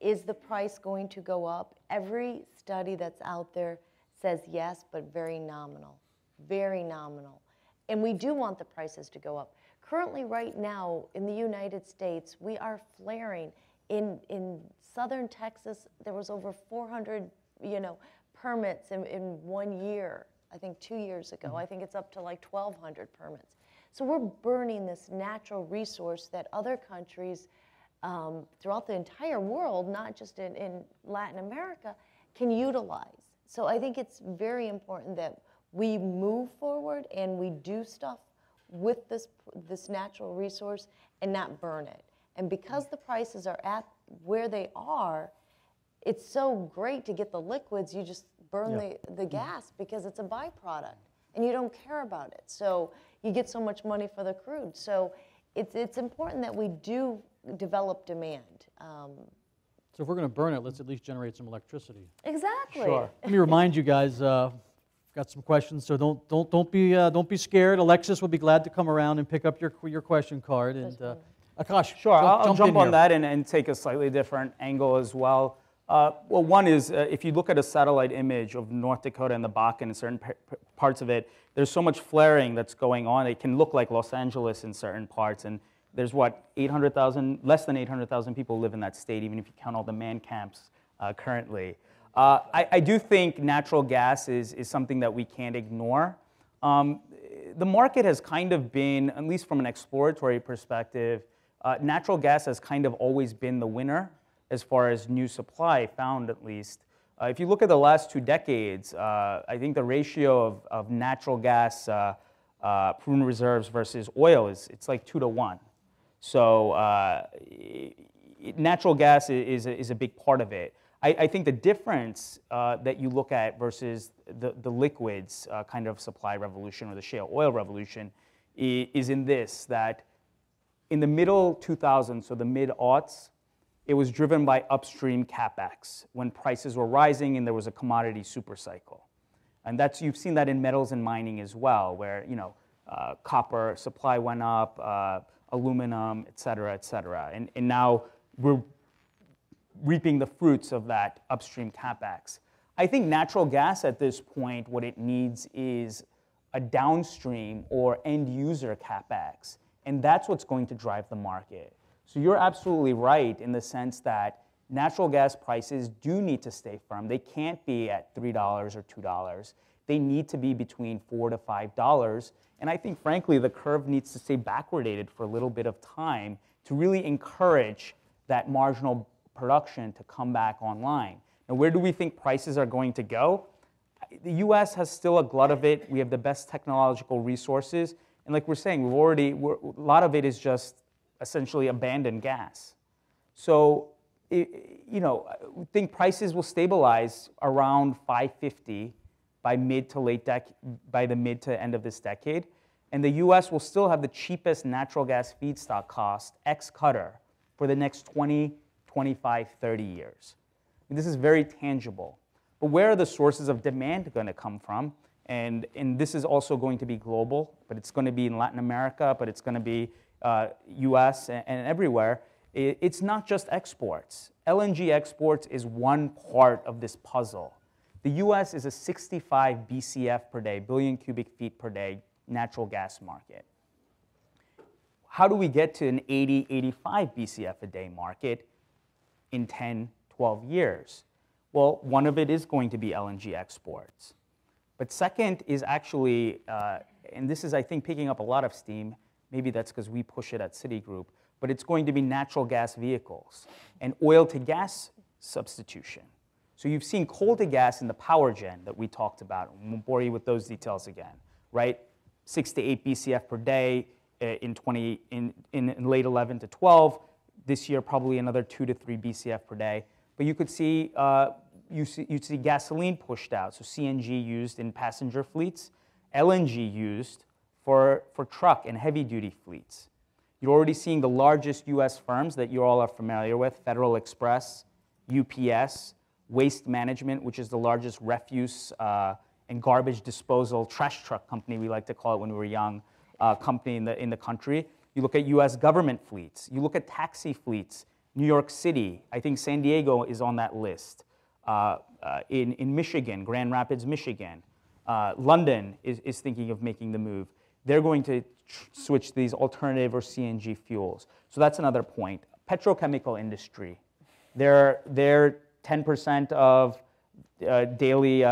Speaker 3: Is the price going to go up? Every study that's out there says yes, but very nominal, very nominal. And we do want the prices to go up. Currently, right now, in the United States, we are flaring. In southern Texas, there was over 400, permits in 1 year. I think 2 years ago. I think it's up to like 1,200 permits. So we're burning this natural resource that other countries throughout the entire world, not just in Latin America, can utilize. So I think it's very important that we move forward and we do stuff with this natural resource and not burn it. And because the prices are at where they are, it's so great to get the liquids, you just burn the gas because it's a byproduct and you don't care about it. So you get so much money for the crude. So it's important that we do develop demand.
Speaker 1: So if we're going to burn it, let's at least generate some electricity.
Speaker 3: Exactly.
Speaker 4: Sure.
Speaker 1: Let me remind you guys, got some questions, so don't be scared. Alexis will be glad to come around and pick up your question card. And Aakash,
Speaker 4: sure, I'll jump on
Speaker 1: here.
Speaker 4: that and take a slightly different angle as well. Well, one is if you look at a satellite image of North Dakota and the Bakken and certain parts of it, there's so much flaring that's going on. It can look like Los Angeles in certain parts. And there's what, 800,000, less than 800,000 people live in that state, even if you count all the man camps currently. I do think natural gas is something that we can't ignore. The market has kind of been, at least from an exploratory perspective, natural gas has kind of always been the winner as far as new supply found, at least. If you look at the last 2 decades, I think the ratio of natural gas proven reserves versus oil it's like 2 to 1. So natural gas is a big part of it. I think the difference that you look at versus the liquids kind of supply revolution or the shale oil revolution is in this, that in the middle 2000s, so the mid-aughts, it was driven by upstream capex when prices were rising and there was a commodity supercycle. And you've seen that in metals and mining as well, where copper supply went up, aluminum, et cetera, et cetera. And now we're reaping the fruits of that upstream capex. I think natural gas at this point, what it needs is a downstream or end user capex. And that's what's going to drive the market. So you're absolutely right in the sense that natural gas prices do need to stay firm. They can't be at $3 or $2. They need to be between $4 to $5. And I think, frankly, the curve needs to stay backwardated for a little bit of time to really encourage that marginal production to come back online. Now, where do we think prices are going to go? The US has still a glut of it. We have the best technological resources. And like we're saying, a lot of it is just essentially abandoned gas. So, we think prices will stabilize around $5.50 by the mid to end of this decade. And the US will still have the cheapest natural gas feedstock cost, ex-Qatar, for the next 20, 25, 30 years. And this is very tangible. But where are the sources of demand going to come from? And this is also going to be global, but it's going to be in Latin America, but it's going to be US and everywhere. It's not just exports. LNG exports is one part of this puzzle. The US is a 65 BCF per day, billion cubic feet per day, natural gas market. How do we get to an 80, 85 BCF a day market in 10, 12 years? Well, one of it is going to be LNG exports. But second is actually, and this is, I think, picking up a lot of steam, maybe that's because we push it at Citigroup, but it's going to be natural gas vehicles and oil to gas substitution. So you've seen coal to gas in the power gen that we talked about. I won't bore you with those details again, right? 6 to 8 BCF per day in late 11 to 12. This year, probably another 2 to 3 BCF per day. But you could see, you'd see gasoline pushed out, so CNG used in passenger fleets, LNG used for truck and heavy-duty fleets. You're already seeing the largest US firms that you all are familiar with, Federal Express, UPS, Waste Management, which is the largest refuse and garbage disposal trash truck company, we like to call it when we were young, company in the country. You look at US government fleets. You look at taxi fleets. New York City, I think San Diego is on that list. In Michigan, Grand Rapids, Michigan. London is thinking of making the move. They're going to switch these alternative or CNG fuels. So that's another point. Petrochemical industry. They're 10% of daily,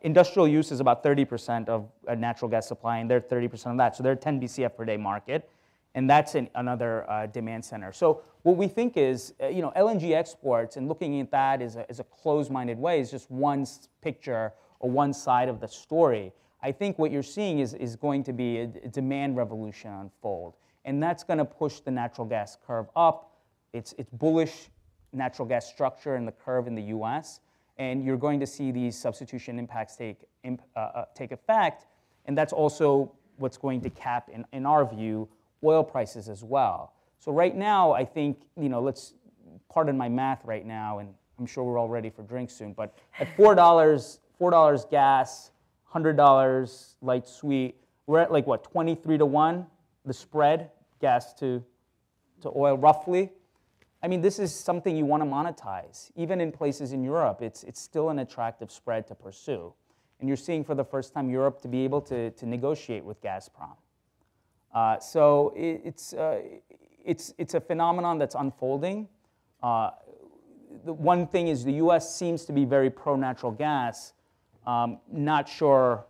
Speaker 4: industrial use is about 30% of natural gas supply, and they're 30% of that. So they're a 10 BCF per day market, and that's another demand center. So what we think is, LNG exports, and looking at that as a closed-minded way is just one picture or one side of the story. I think what you're seeing is going to be a demand revolution unfold, and that's going to push the natural gas curve up. It's bullish natural gas structure in the curve in the US, and you're going to see these substitution impacts take effect, and that's also what's going to cap, in our view, oil prices as well. So right now, I think, let's pardon my math right now, and I'm sure we're all ready for drinks soon, but at $4 gas, $100 light sweet, we're at like what, 23 to 1, the spread, gas to oil roughly. I mean, this is something you want to monetize. Even in places in Europe, it's still an attractive spread to pursue. And you're seeing for the first time Europe to be able to negotiate with Gazprom. So it's a phenomenon that's unfolding. The one thing is the US seems to be very pro-natural gas. Not sure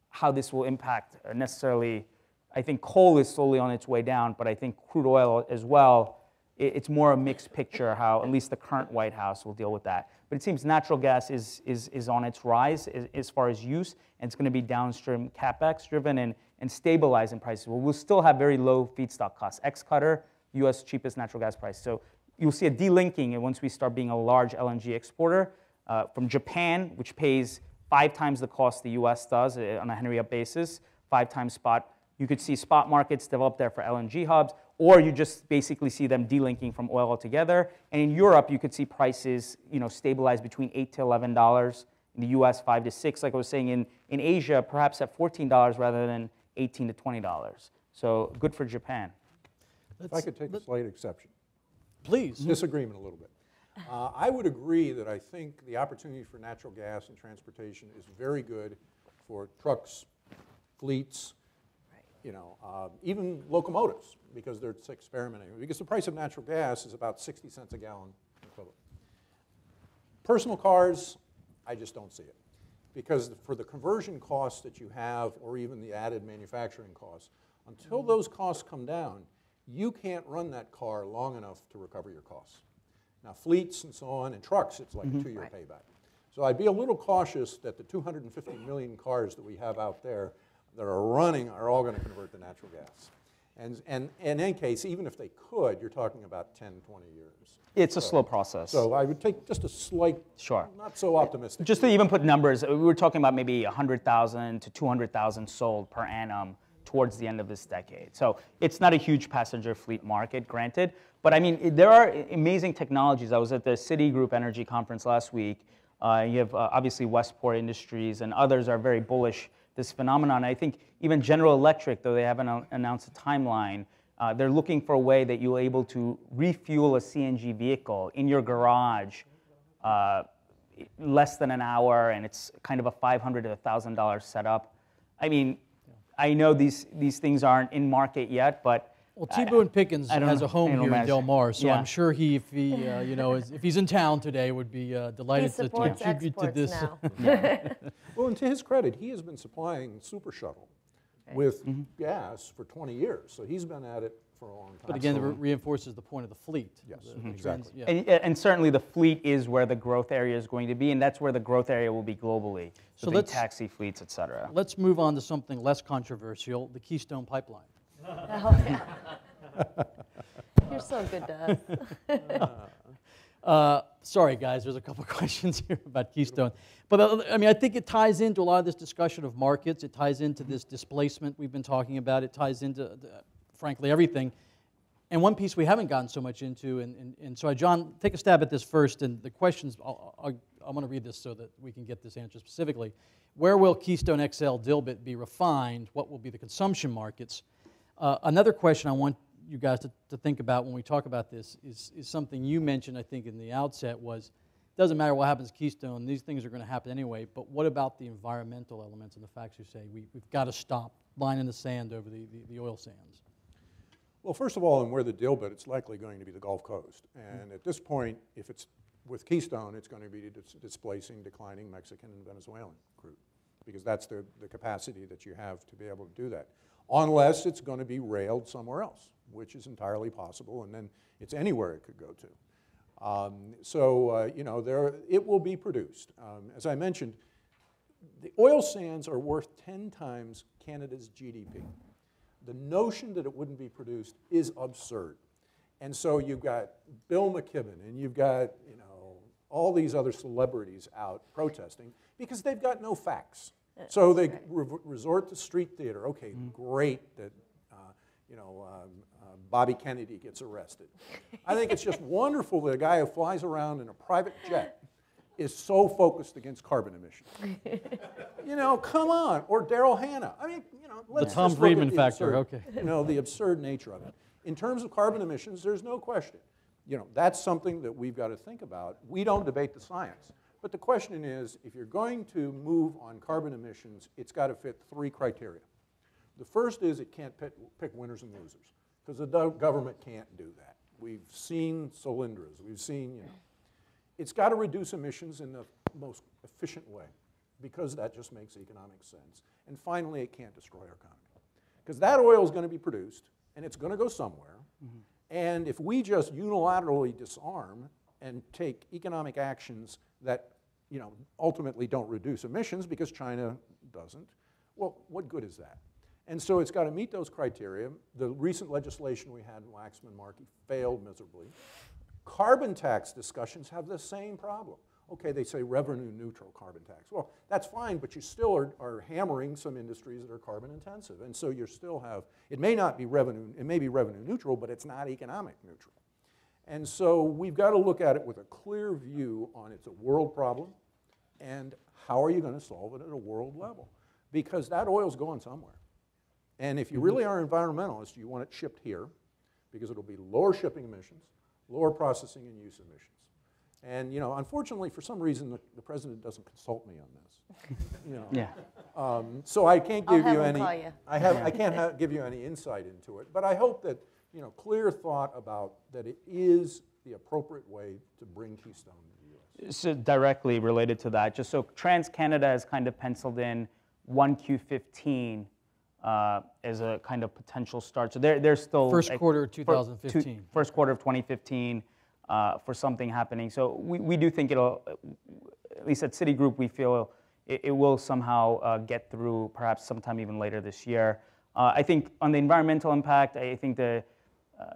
Speaker 4: how this will impact necessarily. I think coal is slowly on its way down, but I think crude oil as well. It's more a mixed picture how at least the current White House will deal with that. But it seems natural gas is on its rise as far as use, and it's going to be downstream capex driven and stabilizing prices. We'll still have very low feedstock costs. Ex-Qatar, US cheapest natural gas price. So you'll see a delinking once we start being a large LNG exporter from Japan, which pays 5 times the cost the US does on a Henry Hub basis, 5 times spot You could see spot markets develop there for LNG hubs, or you just basically see them delinking from oil altogether. And in Europe, you could see prices, stabilize between $8 to $11. In the U.S., 5 to 6. Like I was saying, in Asia, perhaps at $14 rather than $18 to $20. So good for Japan.
Speaker 2: If I could take a slight exception.
Speaker 1: Please.
Speaker 2: Disagreement a little bit. I would agree that I think the opportunity for natural gas and transportation is very good for trucks, fleets, even locomotives, because they're experimenting. Because the price of natural gas is about 60 cents a gallon equivalent. Personal cars, I just don't see it. Because for the conversion costs that you have, or even the added manufacturing costs, until those costs come down, you can't run that car long enough to recover your costs. Now, fleets and so on, and trucks, it's like a 2-year payback. So I'd be a little cautious that the 250 million cars that we have out there that are running are all going to convert to natural gas. And in any case, even if they could, you're talking about 10, 20 years.
Speaker 4: It's a slow process.
Speaker 2: So I would take just a slight, not so optimistic.
Speaker 4: Just to even put numbers, we were talking about maybe 100,000 to 200,000 sold per annum towards the end of this decade. So it's not a huge passenger fleet market, granted. But I mean, there are amazing technologies. I was at the Citigroup Energy Conference last week. You have obviously Westport Industries, and others are very bullish this phenomenon. I think even General Electric, though they haven't announced a timeline, they're looking for a way that you're able to refuel a CNG vehicle in your garage less than an hour, and it's kind of a $500 to $1,000 setup. I mean, I know these things aren't in market yet, but
Speaker 1: well, T-Boone Pickens has a home here in Del Mar, so I'm sure if he's in town today, would be delighted to contribute to this.
Speaker 2: Well, and to his credit, he has been supplying Super Shuttle with gas for 20 years, so he's been at it for a long time.
Speaker 1: But again, it reinforces the point of the fleet.
Speaker 2: Yes, exactly.
Speaker 4: And certainly the fleet is where the growth area is going to be, and that's where the growth area will be globally. So let's taxi fleets, et cetera.
Speaker 1: Let's move on to something less controversial, the Keystone Pipeline.
Speaker 3: Oh, yeah. You're so good to
Speaker 1: us. Sorry, guys, there's a couple questions here about Keystone. But I mean, I think it ties into a lot of this discussion of markets. It ties into this displacement we've been talking about. It ties into, frankly, everything. And one piece we haven't gotten so much into, and so John, take a stab at this first, and the questions, I'm going to read this so that we can get this answer specifically. Where will Keystone XL dilbit be refined? What will be the consumption markets? Another question I want you guys to think about when we talk about this is something you mentioned, I think, in the outset was, it doesn't matter what happens to Keystone, these things are going to happen anyway, but what about the environmental elements and the facts you say? We've got to stop line in the sand over the oil sands.
Speaker 2: Well, first of all, and where the dilbit, it's likely going to be the Gulf Coast. And at this point, if it's with Keystone, it's going to be displacing declining Mexican and Venezuelan crude, because that's the capacity that you have to be able to do that. Unless it's going to be railed somewhere else, which is entirely possible, and then it's anywhere it could go to. It will be produced. As I mentioned, the oil sands are worth 10 times Canada's GDP. The notion that it wouldn't be produced is absurd. And so you've got Bill McKibben, and you've got all these other celebrities out protesting because they've got no facts. So they resort to street theater. Okay, great that Bobby Kennedy gets arrested. I think it's just wonderful that a guy who flies around in a private jet is so focused against carbon emissions. Come on. Or Daryl Hannah. I mean, let's
Speaker 1: the Tom Friedman factor. Okay.
Speaker 2: The absurd nature of it. In terms of carbon emissions, there's no question. That's something that we've got to think about. We don't debate the science. But the question is, if you're going to move on carbon emissions, it's got to fit 3 criteria. The first is it can't pick winners and losers, because the government can't do that. We've seen Solyndras. We've seen, It's got to reduce emissions in the most efficient way, because that just makes economic sense. And finally, it can't destroy our economy, because that oil is going to be produced, and it's going to go somewhere. And if we just unilaterally disarm and take economic actions that ultimately don't reduce emissions because China doesn't, well, what good is that? And so it's got to meet those criteria. The recent legislation we had in Waxman-Markey failed miserably. Carbon tax discussions have the same problem. Okay, they say revenue neutral carbon tax. Well, that's fine, but you still are hammering some industries that are carbon intensive. And so you still have, it may not be revenue, it may be revenue neutral, but it's not economic neutral. And so we've got to look at it with a clear view on it's a world problem and how are you going to solve it at a world level? Because that oil's going somewhere. And if you really are environmentalist, you want it shipped here because it'll be lower shipping emissions, lower processing and use emissions. And you know, unfortunately, for some reason, the president doesn't consult me on this. You know,
Speaker 4: Yeah.
Speaker 2: So I can't give you any.
Speaker 3: Call you.
Speaker 2: I can't give you any insight into it. But I hope that clear thought about that it is the appropriate way to bring Keystone to the U.S.
Speaker 4: So directly related to that, just so TransCanada has kind of penciled in 1Q15 as a kind of potential start. So they're still
Speaker 1: First quarter of 2015.
Speaker 4: First quarter of 2015 for something happening. So we do think it'll, at least at Citigroup, we feel it will somehow get through perhaps sometime even later this year. I think on the environmental impact, I think the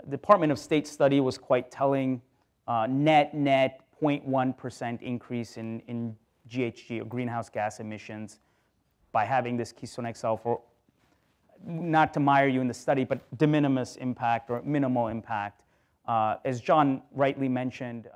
Speaker 4: Department of State study was quite telling. Net 0.1% increase in GHG, or greenhouse gas emissions, by having this Keystone XL for, not to mire you in the study, but de minimis impact or minimal impact. As John rightly mentioned,